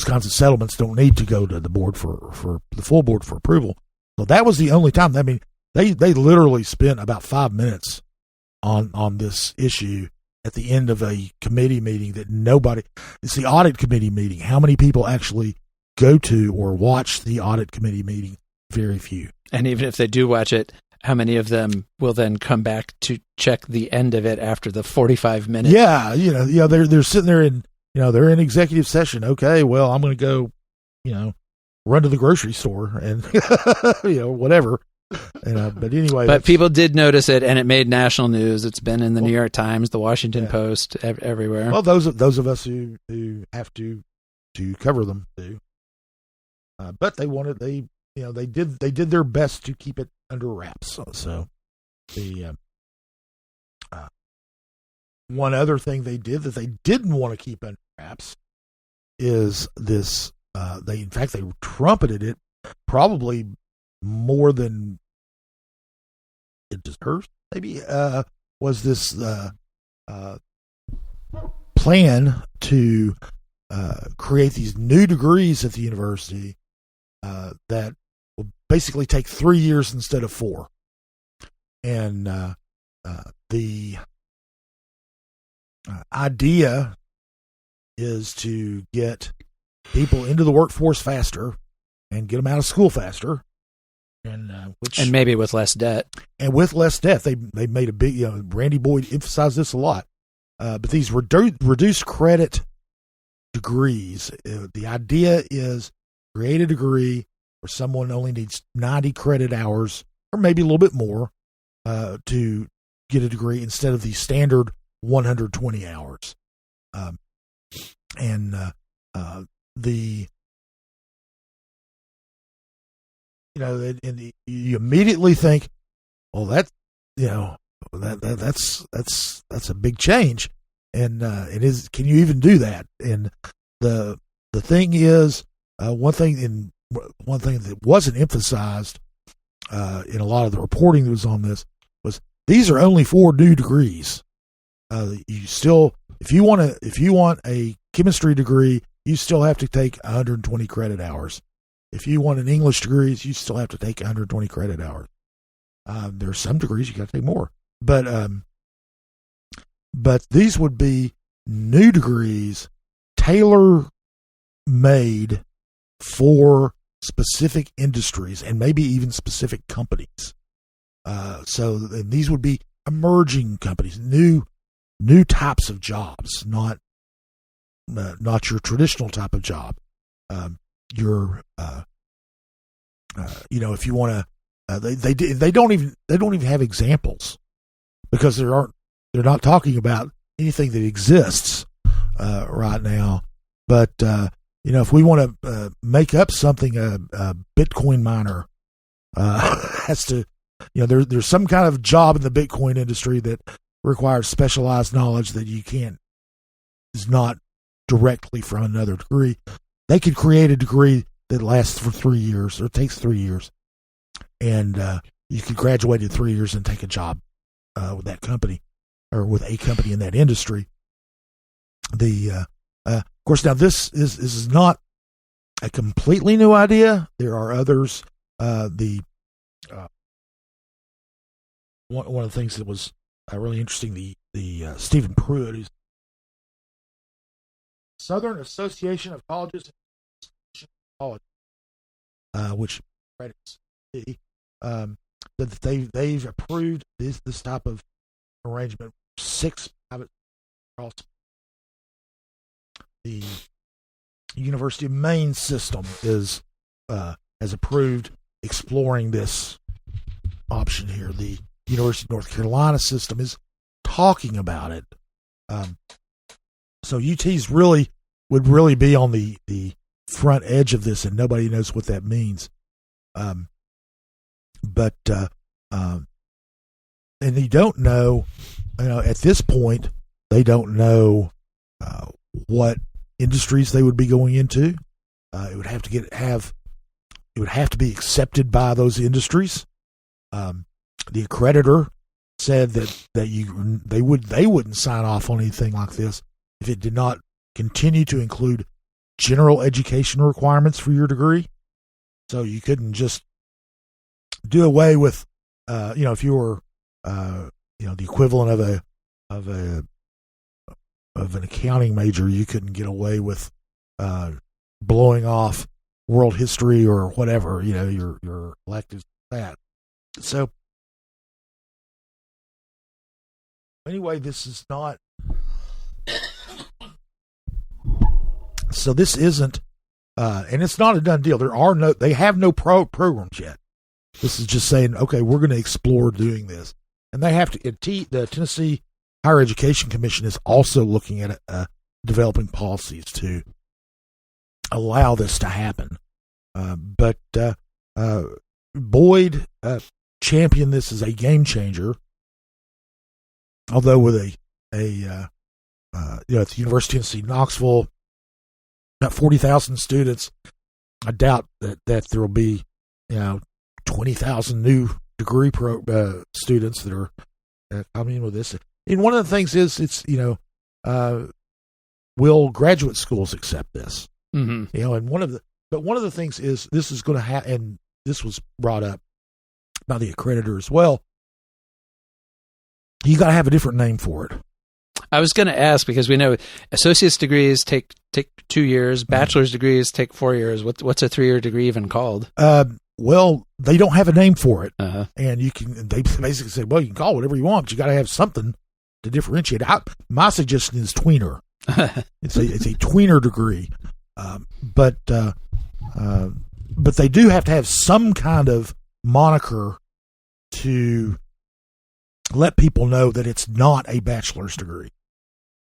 kinds of settlements don't need to go to the board for the full board for approval. So that was the only time. I mean, they literally spent about 5 minutes on this issue at the end of a committee meeting that nobody. It's the audit committee meeting. How many people actually go to or watch the audit committee meeting? Very few. And even if they do watch it, how many of them will then come back to check the end of it after the 45 minutes? Yeah, they're sitting there in, they're in executive session. Okay, well, I'm going to go, run to the grocery store and, whatever. But anyway. But people did notice it, and it made national news. It's been in the New York Times, the Washington Post, everywhere. Well, those of us who have to cover them do. But they did their best to keep it under wraps. So the one other thing they did that they didn't want to keep under wraps is this. They trumpeted it probably more than it deserves. Maybe was this plan to create these new degrees at the university that will basically take 3 years instead of 4. And The idea is to get people into the workforce faster and get them out of school faster, and maybe with less debt. And with less debt, they made a big. Randy Boyd emphasized this a lot. But these reduced credit degrees, the idea is create a degree where someone only needs 90 credit hours, or maybe a little bit more, to get a degree instead of the standard 120 hours. You immediately think, well, that's a big change, and it is. Can you even do that? And the thing is, one thing that wasn't emphasized in a lot of the reporting that was on this was these are only 4 new degrees. You still, if you want a chemistry degree, you still have to take 120 credit hours. If you want an English degree, you still have to take 120 credit hours. There are some degrees you got to take more, but these would be new degrees, tailor-made for specific industries and maybe even specific companies. And these would be emerging companies, new types of jobs, not your traditional type of job. If you want to, they don't even have examples because they're not talking about anything that exists right now. But if we want to make up something, a Bitcoin miner has to, there's some kind of job in the Bitcoin industry that requires specialized knowledge that is not directly from another degree. They could create a degree that lasts for 3 years or takes 3 years, and you could graduate in 3 years and take a job with that company or with a company in that industry. Of course, now this is not a completely new idea. There are others. One of the things that was really interesting, the Stephen Pruitt, who's Southern Association of Colleges, which credits that they've approved this type of arrangement. 6 private across the University of Maine system has approved exploring this option here. The University of North Carolina system is talking about it. So UT's would really be on the front edge of this, and nobody knows what that means. And you don't know, at this point, they don't know what industries they would be going into. It would have to be accepted by those industries. The accreditor said that they wouldn't sign off on anything like this if it did not continue to include general education requirements for your degree. So you couldn't just do away with, if you were, the equivalent of an accounting major, you couldn't get away with blowing off world history or whatever. Your electives that. So anyway, this is not. So this isn't, and it's not a done deal. They have no programs yet. This is just saying, okay, we're going to explore doing this, and they have to. The Tennessee Higher Education Commission is also looking at developing policies to allow this to happen. But Boyd championed this as a game changer, although with at the University of Tennessee Knoxville, about 40,000 students. I doubt that there will be 20,000 new degree students that are coming in with this. And one of the things is will graduate schools accept this? Mm-hmm. And one of the things is this is going to happen, and this was brought up by the accreditor as well. you got to have a different name for it. I was going to ask, because we know associate's degrees take 2 years, bachelor's degrees take 4 years. What's a 3-year degree even called? Well, they don't have a name for it, Uh-huh. and they basically said, well, you can call it whatever you want, but you got to have something to differentiate. My suggestion is tweener. It's a tweener degree, but they do have to have some kind of moniker to let people know that it's not a bachelor's degree.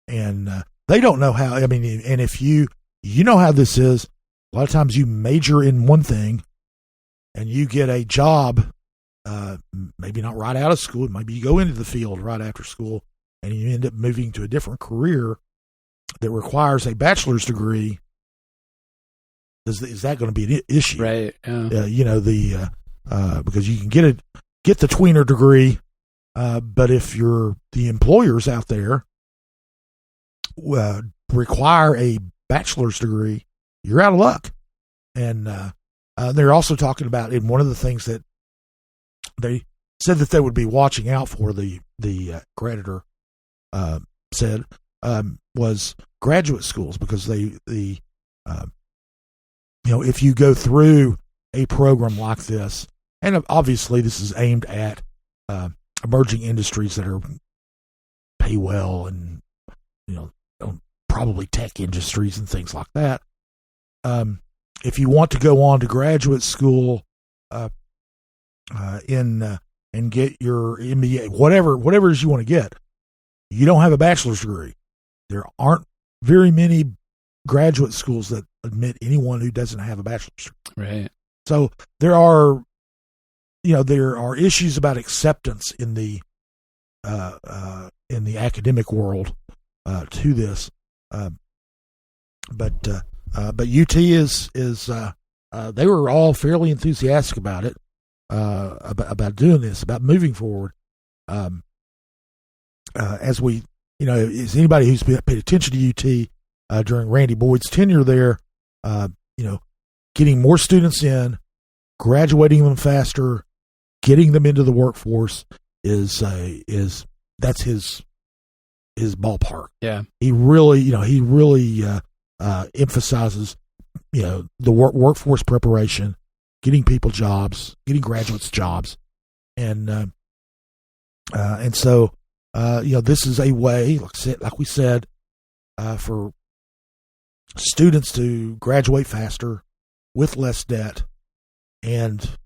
And they don't know how. I mean, and if you know how this is, a lot of times you major in one thing and you get a job, maybe not right out of school. Maybe you go into the field right after school and you end up moving to a different career that requires a bachelor's degree. Is that going to be an issue? Right. Because you can get the tweener degree, but if the employers out there require a bachelor's degree, you're out of luck. And they're also talking about, in one of the things that they said that they would be watching out for, the creditor said, was graduate schools, because if you go through a program like this, and obviously this is aimed at emerging industries that are pay well, and probably tech industries and things like that. If you want to go on to graduate school and get your MBA, whatever it is you want to get, you don't have a bachelor's degree. There aren't very many graduate schools that admit anyone who doesn't have a bachelor's degree. Right. So there are issues about acceptance in the academic world to this, but UT is they were all fairly enthusiastic about it, about doing this, about moving forward. As we, as anybody who's paid attention to UT during Randy Boyd's tenure there, getting more students in, graduating them faster, getting them into the workforce is that's his ballpark. Yeah, he really emphasizes the workforce preparation, getting people jobs, getting graduates jobs, and so this is a way, like we said, for students to graduate faster with less debt, and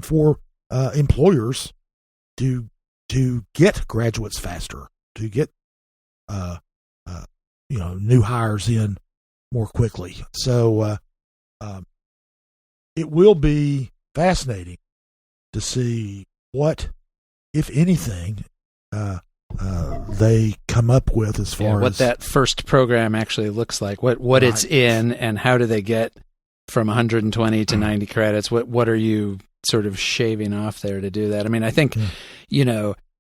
for employers to get graduates faster, to get new hires in more quickly. So it will be fascinating to see what, if anything, they come up with as far what as that first program actually looks like, what right. It's in, and how do they get from 120 to 90 credits? What are you sort of shaving off there to do that? I mean, I think,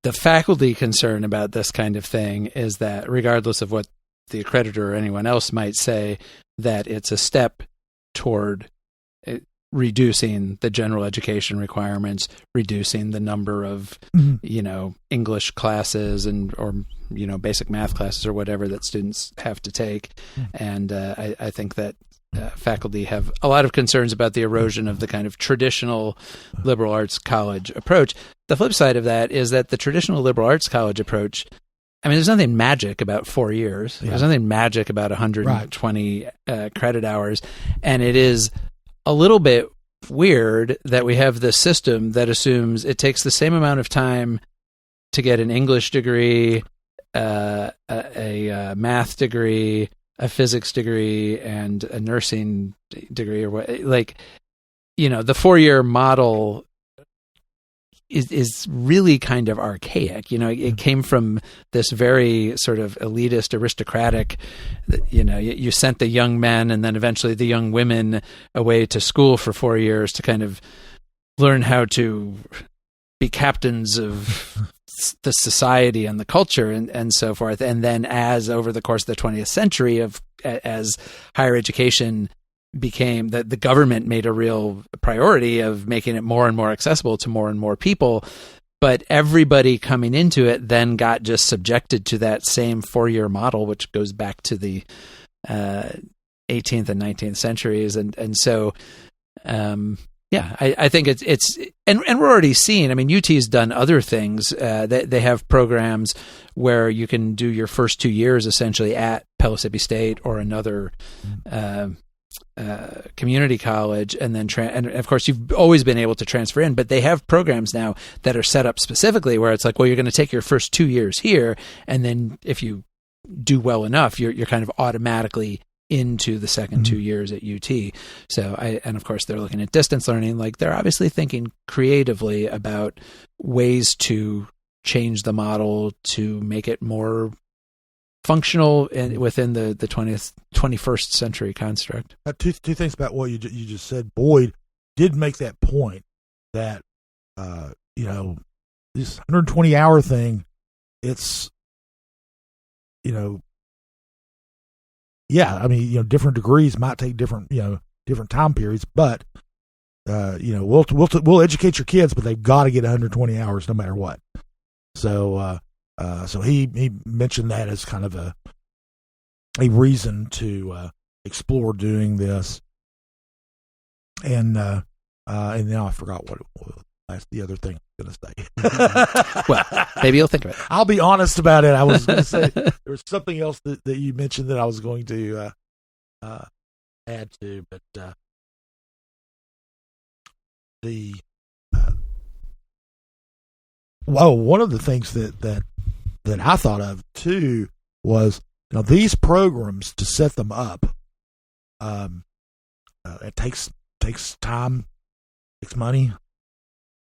the faculty concern about this kind of thing is that, regardless of what the accreditor or anyone else might say, that it's a step toward reducing the general education requirements, reducing the number of, English classes or basic math classes or whatever that students have to take. And I think that faculty have a lot of concerns about the erosion of the kind of traditional liberal arts college approach. The flip side of that is that the traditional liberal arts college approach, I mean, there's nothing magic about 4 years. Yeah. There's nothing magic about 120 credit hours. And it is a little bit weird that we have this system that assumes it takes the same amount of time to get an English degree, a math degree, a physics degree, and a nursing degree, or what, the 4-year model is really kind of archaic. It came from this very sort of elitist, aristocratic, you sent the young men and then eventually the young women away to school for 4 years to kind of learn how to be captains of the society and the culture and so forth. And then as over the course of the 20th century, as higher education became, that the government made a real priority of making it more and more accessible to more and more people, But everybody coming into it then got just subjected to that same 4-year model, which goes back to the 18th and 19th centuries. And so, I think it's and we're already seeing, I mean, UT's done other things. They have programs where you can do your first 2 years essentially at Pellissippi State or another community college, and then and of course you've always been able to transfer in, but they have programs now that are set up specifically where it's like, well, you're going to take your first 2 years here, and then if you do well enough, you're kind of automatically into the second 2 years at UT. So and of course they're looking at distance learning. Like, they're obviously thinking creatively about ways to change the model to make it more functional within the 21st century construct. Two things about what you just said. Boyd did make that point that this 120-hour thing, it's different degrees might take different time periods, but we'll educate your kids, but they've got to get 120 hours no matter what. So he mentioned that as kind of a reason to explore doing this. And now I forgot what it was. That's the other thing I was going to say. Well, maybe you'll think of it. I'll be honest about it. I was going to say there was something else that you mentioned that I was going to add to, but one of the things that I thought of too was, these programs, to set them up, it takes time, takes money.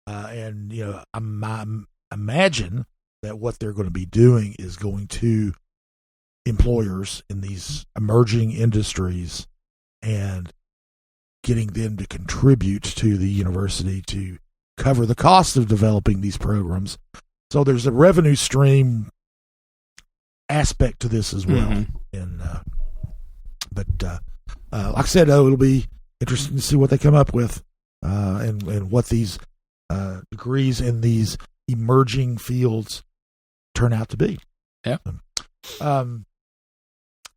And I imagine that what they're going to be doing is going to employers in these emerging industries and getting them to contribute to the university to cover the cost of developing these programs. So there's a revenue stream aspect to this as well. Mm-hmm. And but like I said, it'll be interesting to see what they come up with, and what these degrees in these emerging fields turn out to be. Yeah.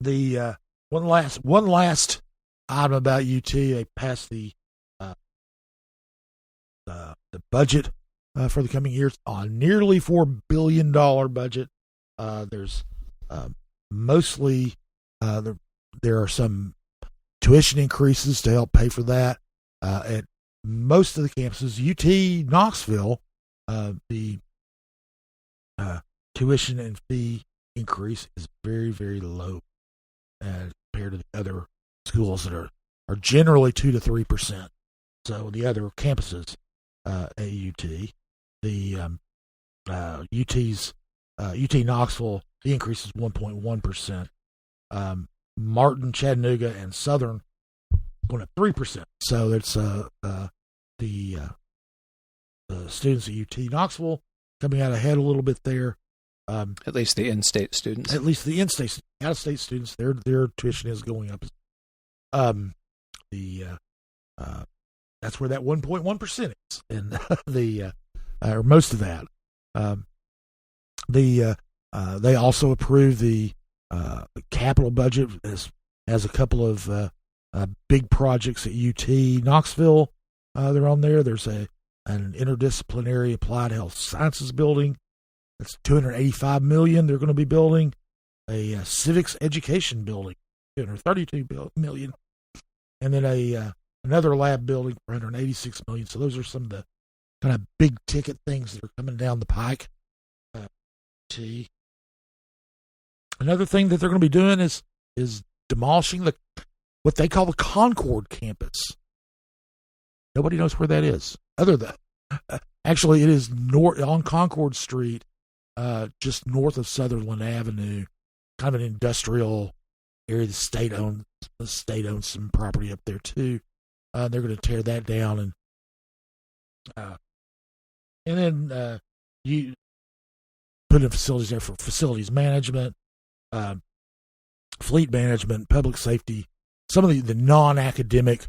The one last item about UT. They passed the budget for the coming years, on nearly $4 billion budget. There's mostly there are some tuition increases to help pay for that at most of the campuses. UT Knoxville, the tuition and fee increase is very, very low compared to the other schools that are generally 2 to 3%. So the other campuses at UT, the UT Knoxville, the increase is 1.1%. Martin, Chattanooga, and Southern going at 3%. So it's the students at UT Knoxville coming out ahead a little bit there. At least the in-state students. At least the in-state, out-of-state students, their tuition is going up. That's where that 1.1% is, and or most of that. They also approved the capital budget as a couple of big projects at UT Knoxville. They're on there. There's an interdisciplinary applied health sciences building. That's $285 million. They're going to be building a civics education building, $232 million, and then another lab building for $186 million. So those are some of the kind of big ticket things that are coming down the pike. Another thing that they're going to be doing is demolishing what they call the Concord campus. Nobody knows where that is. Other than actually, it is on Concord Street, just north of Sutherland Avenue, kind of an industrial area. The state owns some property up there too. They're going to tear that down, and then you put in facilities there for facilities management, fleet management, public safety, some of the non-academic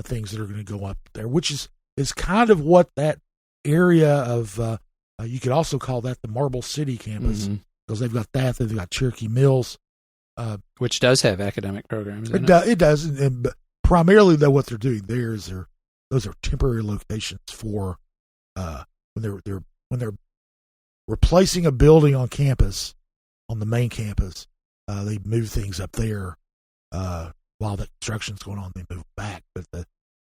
things that are going to go up there, which is kind of what that area of You could also call that the Marble City campus because they've got that. They've got Cherokee Mills, which does have academic programs. It does. And primarily, though, what they're doing there is those are temporary locations for when they're replacing a building on campus, on the main campus. They move things up there while the construction's going on. They move back, but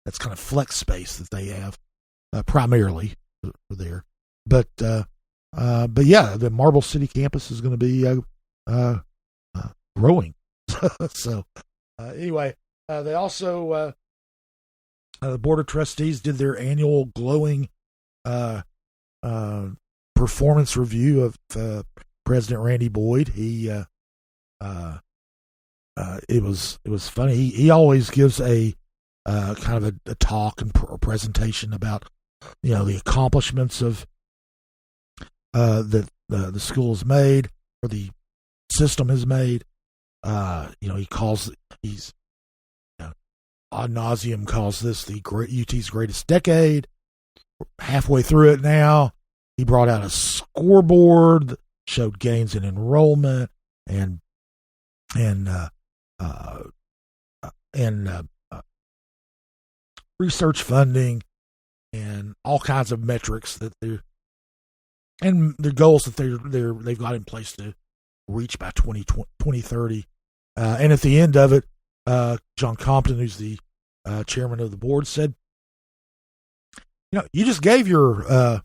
that's kind of flex space that they have primarily for there. But yeah, the Marble City campus is going to be growing. So anyway, they also the Board of Trustees did their annual glowing performance review of President Randy Boyd. It was funny. He always gives a kind of a talk and presentation about the accomplishments of that the school has made or the system has made. He's ad nauseum calls this the UT's greatest decade. We're halfway through it now. He brought out a scoreboard that showed gains in enrollment and research funding and all kinds of metrics that and the goals that they've got in place to reach by 2030. And at the end of it, John Compton, who's the chairman of the board, said, you just gave your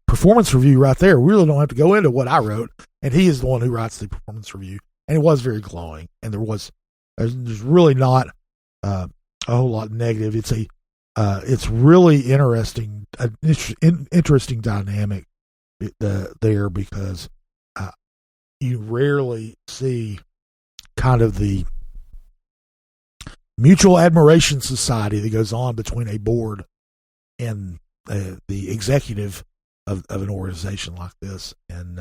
performance review right there. We really don't have to go into what I wrote. And he is the one who writes the performance review. And it was very glowing. And there's really not a whole lot negative. It's really interesting, interesting dynamic there because you rarely see kind of the mutual admiration society that goes on between a board and the executive of an organization like this. And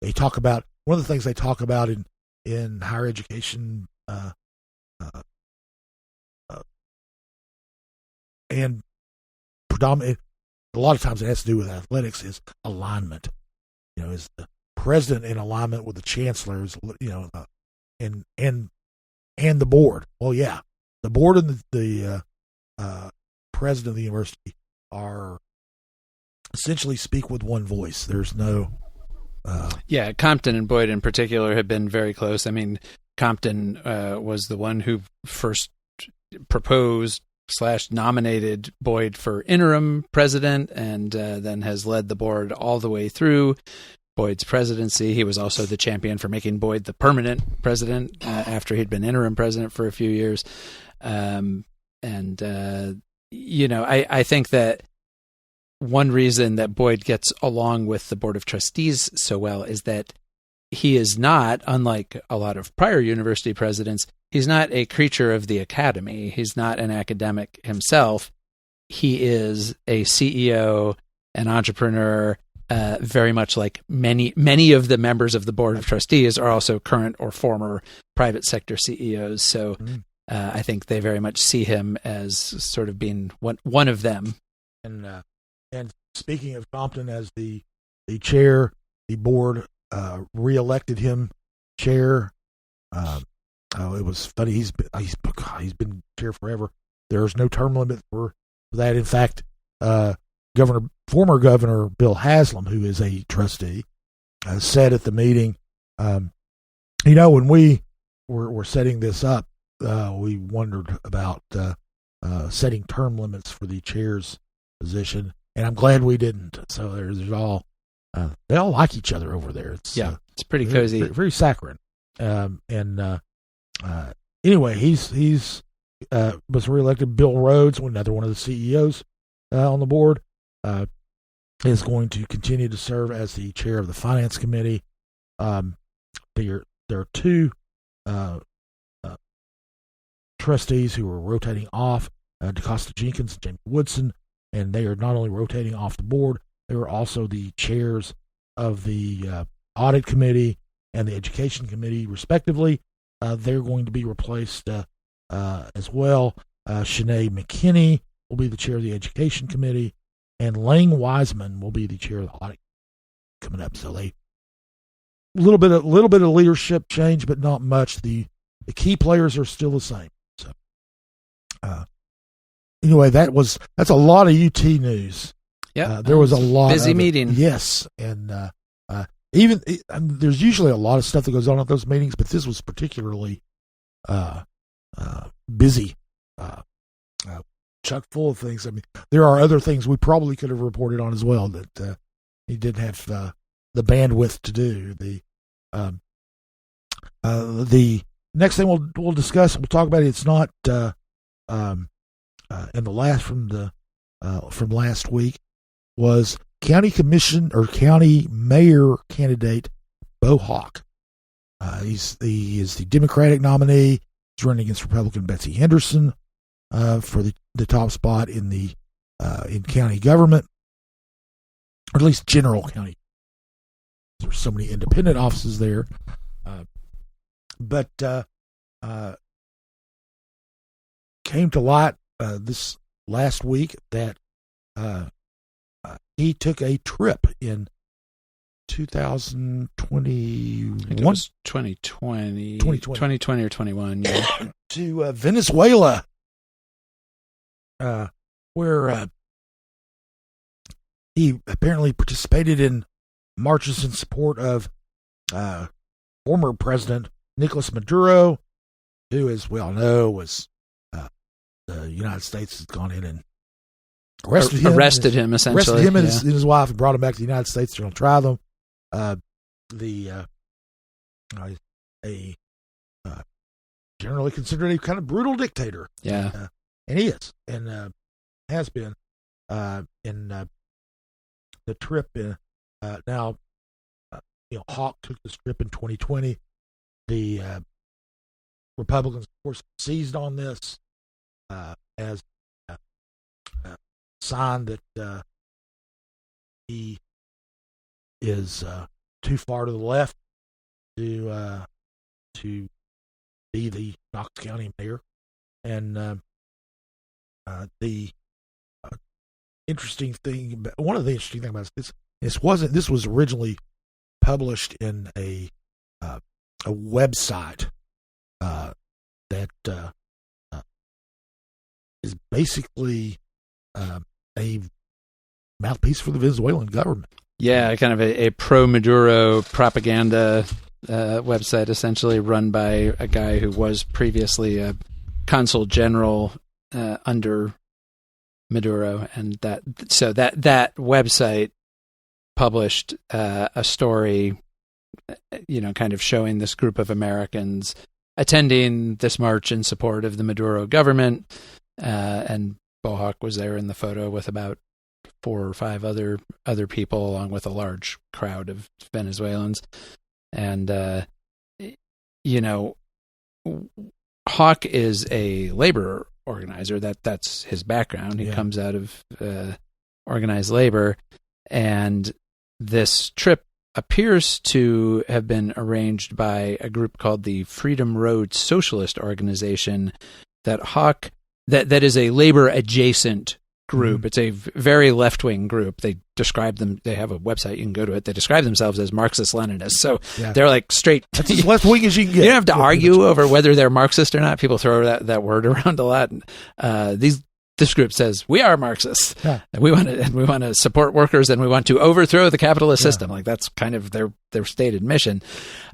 they talk about, one of the things they talk about in higher education and predominant, a lot of times it has to do with athletics, is alignment. Is the president in alignment with the chancellor, and the board. Well, yeah, the board and the president of the university are essentially speak with one voice. There's no Compton and Boyd in particular have been very close. I mean, Compton was the one who first proposed / nominated Boyd for interim president, and then has led the board all the way through Boyd's presidency. He was also the champion for making Boyd the permanent president after he'd been interim president for a few years. I think that one reason that Boyd gets along with the Board of Trustees so well is that he is not, unlike a lot of prior university presidents, he's not a creature of the academy. He's not an academic himself. He is a CEO, an entrepreneur, very much like many of the members of the Board of Trustees are also current or former private sector CEOs. So I think they very much see him as sort of being one of them. And speaking of Compton as the chair, the board reelected him chair. It was funny. He's been chair forever. There's no term limit for that. In fact, former Governor Bill Haslam, who is a trustee, said at the meeting, when we were setting this up, we wondered about setting term limits for the chair's position, and I'm glad we didn't. So there's all they all like each other over there. It's pretty cozy, very saccharine. Anyway, he's was reelected. Bill Rhodes, another one of the CEOs on the board, is going to continue to serve as the chair of the finance committee. There are two trustees who are rotating off, DeCosta Jenkins and Jamie Woodson, and they are not only rotating off the board, they are also the chairs of the audit committee and the education committee, respectively. They're going to be replaced as well. Shanae McKinney will be the chair of the education committee, and Lang Wiseman will be the chair of the audit coming up. So they little bit of leadership change, but not much. The key players are still the same. So anyway, that's a lot of UT news. Yeah, there was a lot busy of meeting. Yes, and even there's usually a lot of stuff that goes on at those meetings, but this was particularly busy, chock full of things. I mean, there are other things we probably could have reported on as well that he didn't have the bandwidth to do. The next thing we'll discuss, we'll talk about it. It's not in the last from last week was county commission or county mayor candidate Beau Hawk. He is the Democratic nominee. He's running against Republican Betsy Henderson for the top spot in the in county government, or at least general county. There's so many independent offices there, but came to light this last week that he took a trip in 2021. It was 2020 or 21, yeah. To Venezuela, where he apparently participated in marches in support of former President Nicolas Maduro, who, as we all know, was the United States has gone in and arrested him essentially. Arrested him and his wife and brought him back to the United States to try them. Generally considered a kind of brutal dictator. Yeah. And he is, and has been in the trip. Now, Hawk took this trip in 2020. The Republicans, of course, seized on this as a sign that he is too far to the left to be the Knox County mayor. And the interesting thing, one of the interesting things about this was originally published in a website that is basically a mouthpiece for the Venezuelan government. Yeah, kind of a pro-Maduro propaganda website, essentially run by a guy who was previously a consul general under Maduro, and that website published a story, kind of showing this group of Americans attending this march in support of the Maduro government, and Beau Hawk was there in the photo with about 4 or 5 other people, along with a large crowd of Venezuelans. And Hawk is a labor organizer. That's his background. He comes out of organized labor, and this trip appears to have been arranged by a group called the Freedom Road Socialist Organization that is a labor adjacent group. It's a very left-wing group. They have a website, you can go to it. They describe themselves as Marxist-Leninists. So they're like straight. That's as left-wing as you can get. You don't have to argue over whether they're Marxist or not. People throw that word around a lot. This group says we are Marxists. Yeah. And we want to support workers, and we want to overthrow the capitalist system. Like that's kind of their stated mission.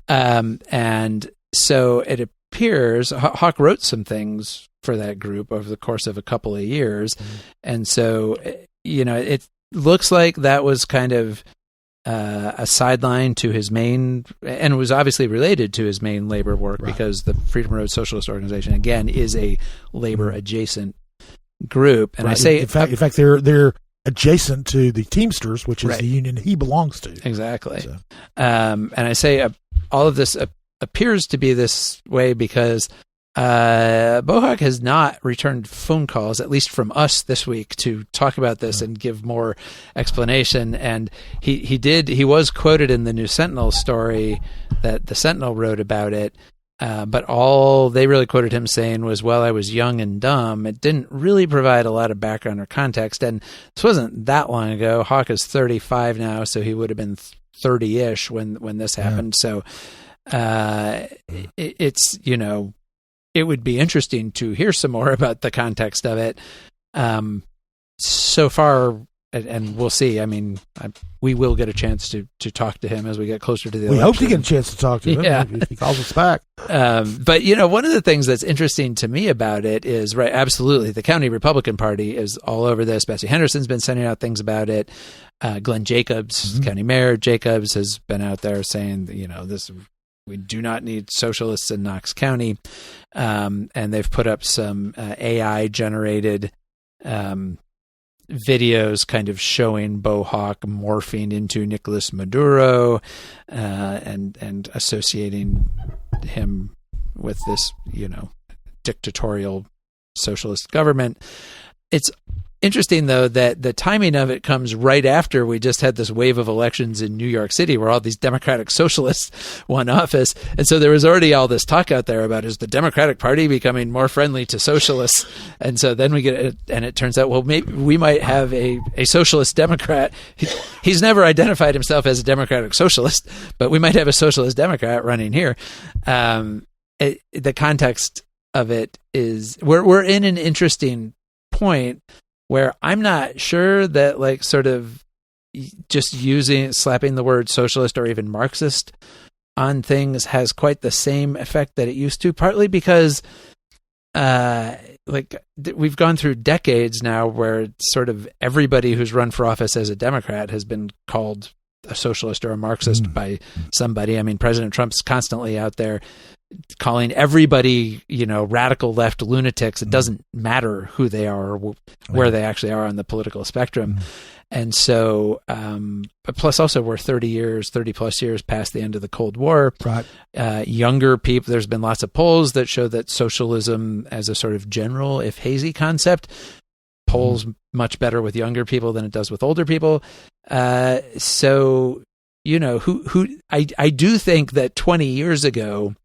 And so it appears Hawk wrote some things for that group over the course of a couple of years. And so, it looks like that was kind of a sideline to his main, and it was obviously related to his main labor work, because the Freedom Road Socialist Organization, again, is a labor adjacent group. And I say, in fact, they're adjacent to the Teamsters, which is the union he belongs to. Exactly. So. And I say all of this appears to be this way because Beau Hawk has not returned phone calls, at least from us this week, to talk about this and give more explanation. And he was quoted in the New Sentinel story that the Sentinel wrote about it, But all they really quoted him saying was, well, I was young and dumb. It didn't really provide a lot of background or context. And this wasn't that long ago. Hawk is 35 now, so he would have been 30-ish when this happened. So it's, it would be interesting to hear some more about the context of it. So far, and we'll see. I mean, we will get a chance to talk to him as we get closer to the election. We hope to get a chance to talk to him if he calls us back. But, one of the things that's interesting to me about it is, right, absolutely, the county Republican Party is all over this. Betsy Henderson's been sending out things about it. Glenn Jacobs, county mayor Jacobs, has been out there saying, this, we do not need socialists in Knox County. And they've put up some AI-generated videos kind of showing Beau Hawk morphing into Nicolas Maduro and associating him with this, dictatorial socialist government. It's interesting, though, that the timing of it comes right after we just had this wave of elections in New York City where all these Democratic socialists won office. And so there was already all this talk out there about, is the Democratic Party becoming more friendly to socialists? And so then we get it, and it turns out, well, maybe we might have a socialist Democrat. He's never identified himself as a Democratic socialist, but we might have a socialist Democrat running here. The context of it is we're in an interesting point where I'm not sure that sort of just slapping the word socialist or even Marxist on things has quite the same effect that it used to, partly because we've gone through decades now where sort of everybody who's run for office as a Democrat has been called a socialist or a Marxist by somebody. I mean, President Trump's constantly out there calling everybody, radical left lunatics. It doesn't matter who they are or where they actually are on the political spectrum. And so, but plus also we're 30 plus years past the end of the Cold War. Right. Younger people, there's been lots of polls that show that socialism as a sort of general, if hazy concept, polls much better with younger people than it does with older people. So, I do think that 20 years ago,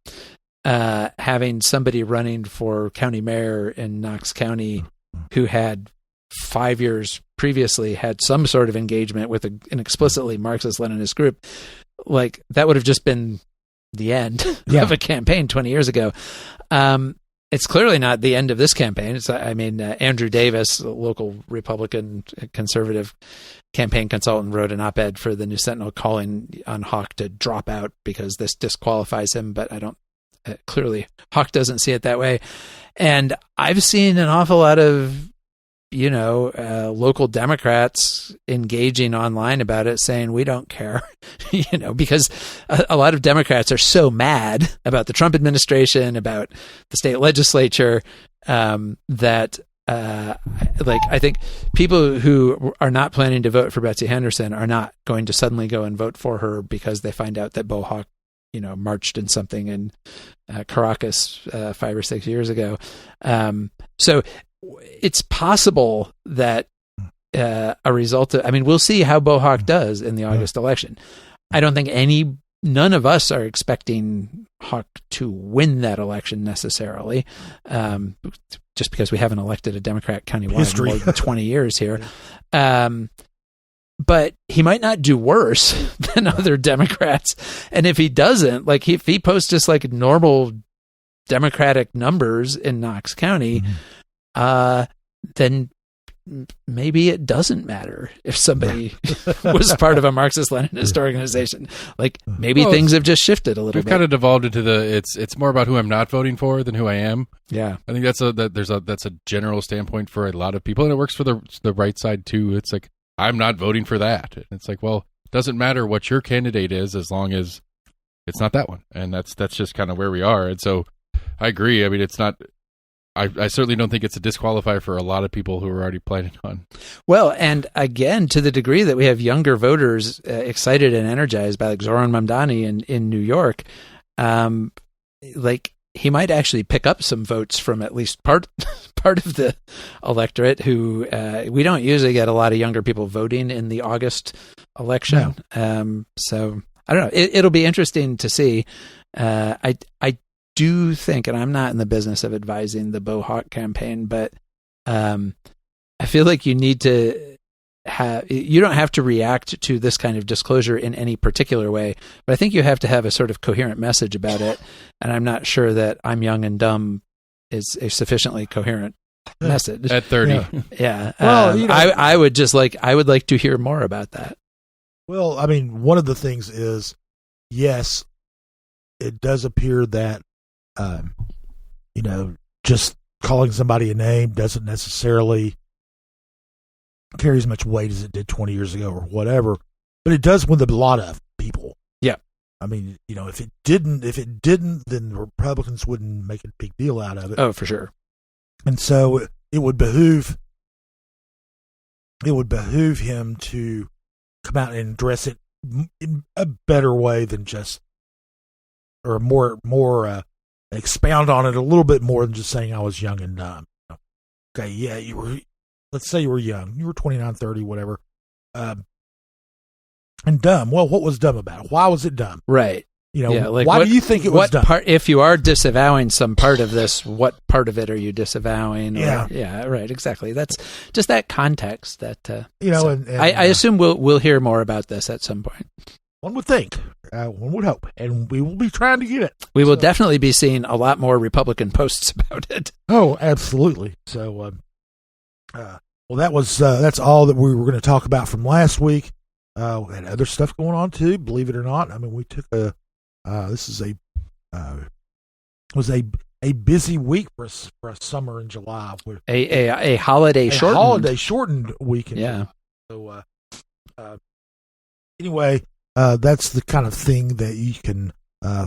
having somebody running for county mayor in Knox County who had 5 years previously had some sort of engagement with an explicitly Marxist-Leninist group, that would have just been the end of a campaign 20 years ago. It's clearly not the end of this campaign. Andrew Davis, a local Republican conservative campaign consultant, wrote an op-ed for the New Sentinel calling on Hawk to drop out because this disqualifies him. But clearly Hawk doesn't see it that way. And I've seen an awful lot of, local Democrats engaging online about it, saying we don't care, because a lot of Democrats are so mad about the Trump administration, about the state legislature, that I think people who are not planning to vote for Betsy Henderson are not going to suddenly go and vote for her because they find out that Beau Hawk, marched in something in Caracas 5 or 6 years ago. So it's possible that a result of, we'll see how Beau Hawk does in the August election. I don't think none of us are expecting Hawk to win that election necessarily, just because we haven't elected a Democrat countywide in more than 20 years here. But he might not do worse than other Democrats. And if he doesn't, if he posts just normal Democratic numbers in Knox County, then maybe it doesn't matter if somebody was part of a Marxist-Leninist organization. Maybe things have just shifted a little bit. We've kind of devolved into it's more about who I'm not voting for than who I am. Yeah. I think that's a general standpoint for a lot of people, and it works for the right side too. It's I'm not voting for that. And it's it doesn't matter what your candidate is as long as it's not that one. And that's just kind of where we are. And so I agree. It's not, I certainly don't think it's a disqualifier for a lot of people who are already planning on. Well, and again, to the degree that we have younger voters excited and energized by Zoran Mamdani in New York, he might actually pick up some votes from at least part of the electorate who we don't usually get a lot of younger people voting in the August election. No. So I don't know. It'll be interesting to see. I do think, and I'm not in the business of advising the Beau Hawk campaign, but I feel like you need to you don't have to react to this kind of disclosure in any particular way, but I think you have to have a sort of coherent message about it. And I'm not sure that I'm young and dumb is a sufficiently coherent message at 30. Yeah. Well, I would like to hear more about that. Well, I mean, one of the things is, yes, it does appear that, just calling somebody a name doesn't necessarily carry as much weight as it did 20 years ago or whatever, but it does with a lot of people. Yeah. I mean, if it didn't, then the Republicans wouldn't make a big deal out of it. Oh, for sure. And so it would behoove him to come out and address it in a better way than just, or more expound on it a little bit more than just saying I was young and dumb. Okay, yeah, let's say you were young. You were 29, 30, whatever. And dumb. Well, what was dumb about it? Why was it dumb? Right. Why do you think it was dumb? If you are disavowing some part of this, what part of it are you disavowing? Yeah, right, exactly. That's just that context that, I assume we'll hear more about this at some point. One would think, one would hope, and we will be trying to get it. We will definitely be seeing a lot more Republican posts about it. Oh, absolutely. So, that's all that we were going to talk about from last week. We had other stuff going on too, believe it or not. I mean, we took was a busy week for a summer in July. A holiday shortened week. Yeah. So, anyway, that's the kind of thing that you can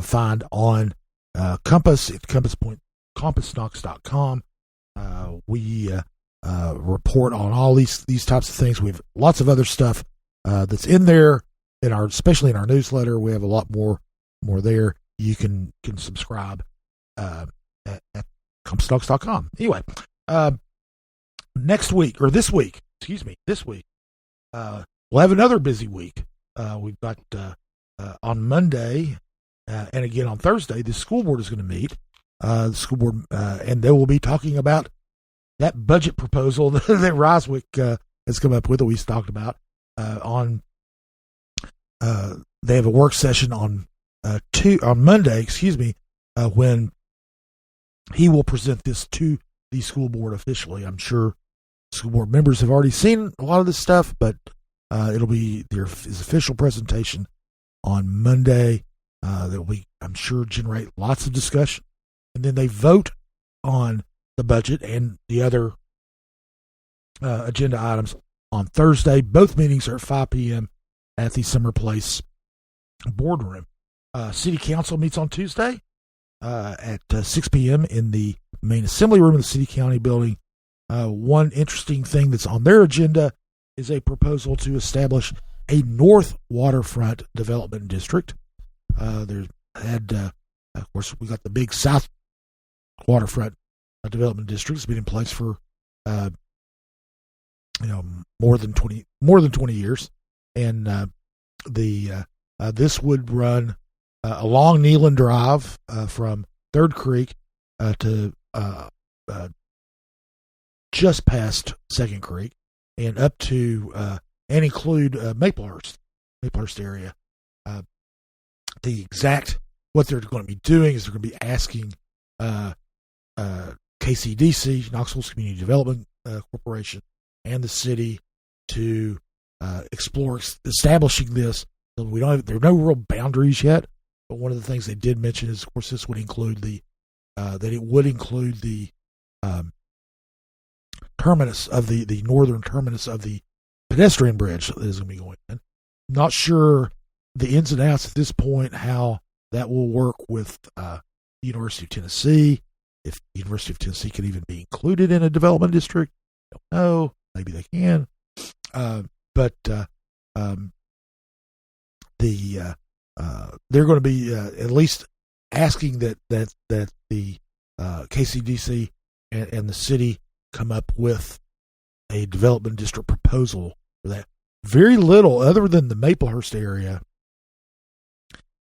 find on Compass at CompassKnox.com. We report on all these types of things. We have lots of other stuff that's in there especially in our newsletter. We have a lot more there. You can subscribe at CompassKnox.com. Anyway, this week, we'll have another busy week. We've got on Monday and again on Thursday, the school board is going to meet. The school board, and they will be talking about that budget proposal that Roswick has come up with that we talked about. They have a work session on Monday, when he will present this to the school board officially. I'm sure school board members have already seen a lot of this stuff, but it'll be his official presentation on Monday. That will, I'm sure, generate lots of discussion, and then they vote on the budget and the other agenda items on Thursday. Both meetings are at 5 p.m. at the Summer Place boardroom. City Council meets on Tuesday at 6 p.m. in the main assembly room of the City County building. One interesting thing that's on their agenda is a proposal to establish a North Waterfront Development District. Of course, we got the big South Waterfront Development District. It's been in place for more than 20 years, and this would run along Neelan Drive from Third Creek to just past Second Creek and up to and include Maplehurst area. The exact what they're going to be doing is they're going to be asking KCDC, Knoxville Community Development Corporation, and the city to explore establishing this. So there are no real boundaries yet, but one of the things they did mention is, of course, this would include the terminus of the northern terminus of the pedestrian bridge that is going to be going in. Not sure the ins and outs at this point how that will work with the University of Tennessee. If the University of Tennessee could even be included in a development district, I don't know. Maybe they can. But they're going to be at least asking that the KCDC and the city come up with a development district proposal for that. Very little other than the Maplehurst area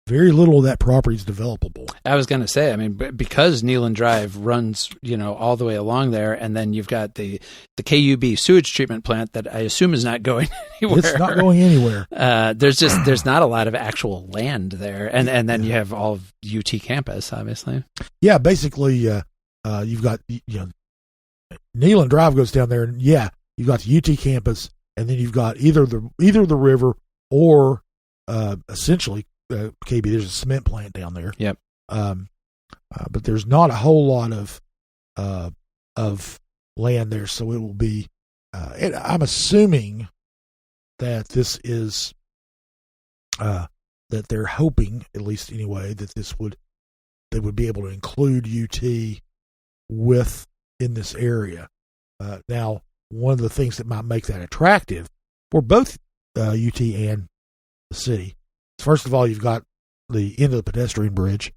very little of that property is developable. I was going to say, I mean, because Neyland Drive runs, all the way along there, and then you've got the KUB sewage treatment plant that I assume is not going anywhere. It's not going anywhere. There's not a lot of actual land there, and then you have all of UT campus, obviously. Yeah, basically, you've got Neyland Drive goes down there, and you've got the UT campus, and then you've got either the river or essentially KB. There's a cement plant down there. Yep. But there's not a whole lot of land there, so it will be. And I'm assuming that this is that they're hoping, at least anyway, that they would be able to include UT in this area. Now, one of the things that might make that attractive for both UT and the city, first of all, you've got the end of the pedestrian bridge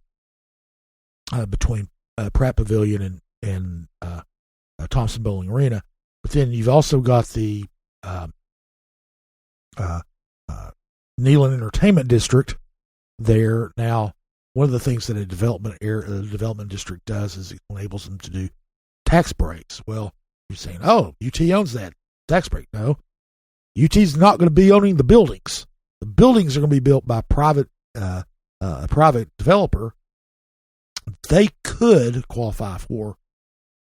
between Pratt Pavilion and Thompson Bowling Arena, but then you've also got the Neyland Entertainment District there. Now, one of the things that a development district does is it enables them to do tax breaks. Well, you're saying, oh, UT owns that tax break. No, UT's not going to be owning the buildings. The buildings are going to be built by a private developer. They could qualify for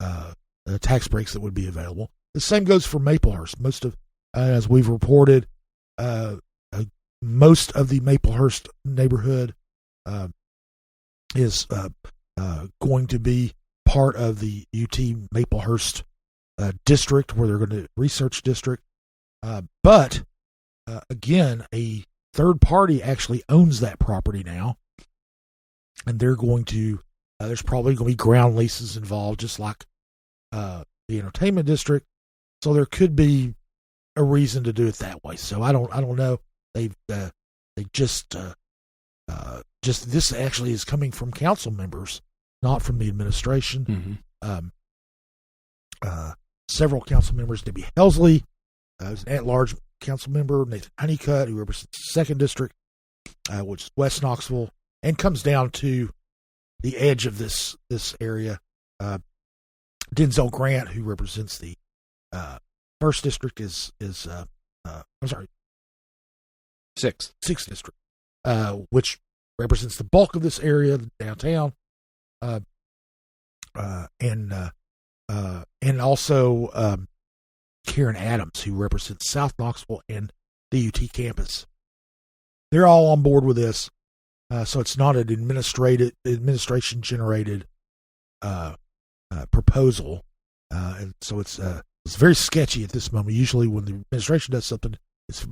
the tax breaks that would be available. The same goes for Maplehurst. Most of, as we've reported, most of the Maplehurst neighborhood is going to be part of the UT Maplehurst district, where they're going to research district. But again, a third party actually owns that property now, and they're going to. There's probably going to be ground leases involved, just like the entertainment district. So there could be a reason to do it that way. So I don't know. They just this actually is coming from council members, not from the administration. Mm-hmm. Several council members, Debbie Helsley, was an at-large council member, Nathan Honeycutt, who represents the 2nd District, which is West Knoxville, and comes down to the edge of this area. Denzel Grant, who represents the 1st District, is 6th District, which represents the bulk of this area, downtown, and also Karen Adams, who represents South Knoxville and the UT campus. They're all on board with this, so it's not an administration-generated proposal, and so it's very sketchy at this moment. Usually, when the administration does something, it's a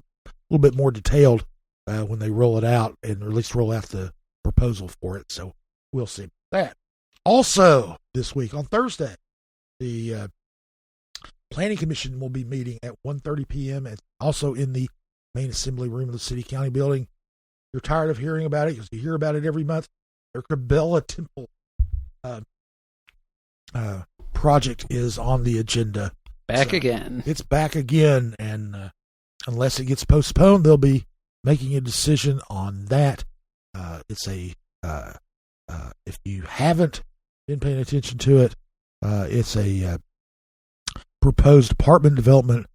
little bit more detailed when they roll it out, or at least roll out the proposal for it. So we'll see that. Also, this week on Thursday, the Planning Commission will be meeting at 1:30 p.m. and also in the main assembly room of the City County building. You're tired of hearing about it because you hear about it every month. Their Cabela Temple project is on the agenda. Back again. It's back again, and unless it gets postponed, they'll be making a decision on that. It's if you haven't been paying attention to it, it's a proposed apartment development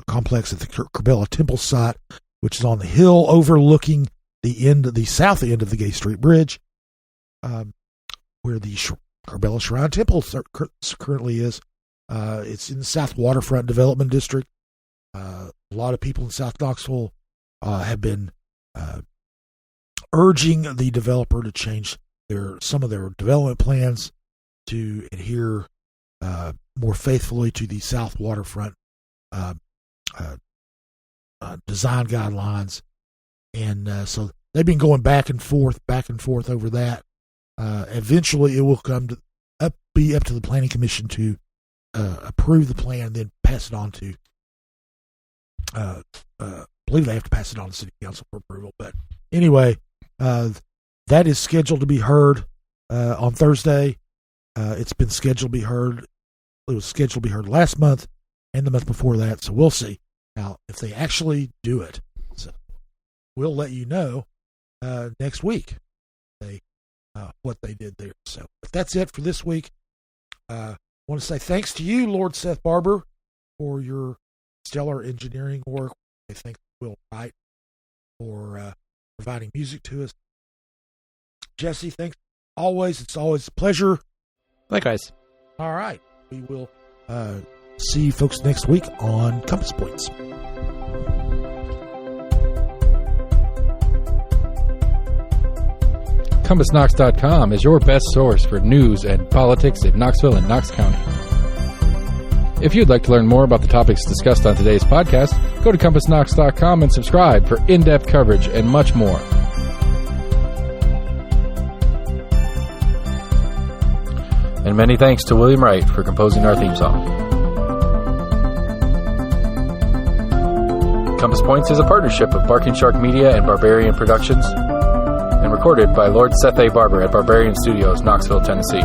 complex at the Cabela Temple site, which is on the hill overlooking the south end of the Gay Street Bridge, where the Cabela Shrine Temple currently is. It's in the South Waterfront Development District. A lot of people in South Knoxville have been urging the developer to change some of their development plans to adhere more faithfully to the South Waterfront design guidelines, and so they've been going back and forth over that. Eventually, it will be up to the Planning Commission to approve the plan, then pass it on to. I believe they have to pass it on to City Council for approval. But anyway, that is scheduled to be heard on Thursday. It's been scheduled to be heard. It was scheduled to be heard last month and the month before that. So we'll see now if they actually do it. So we'll let you know. next week. What they did there. So, but that's it for this week. I want to say thanks to you, Lord Seth Barber, for your stellar engineering work. I think Will Wright for providing music to us. Jesse, thanks always. It's always a pleasure. Likewise. All right. We will see you folks next week on Compass Points. CompassKnox.com is your best source for news and politics in Knoxville and Knox County. If you'd like to learn more about the topics discussed on today's podcast, go to CompassKnox.com and subscribe for in-depth coverage and much more. And many thanks to William Wright for composing our theme song. Compass Points is a partnership of Barking Shark Media and Barbarian Productions, and recorded by Lord Seth A. Barber at Barbarian Studios, Knoxville, Tennessee.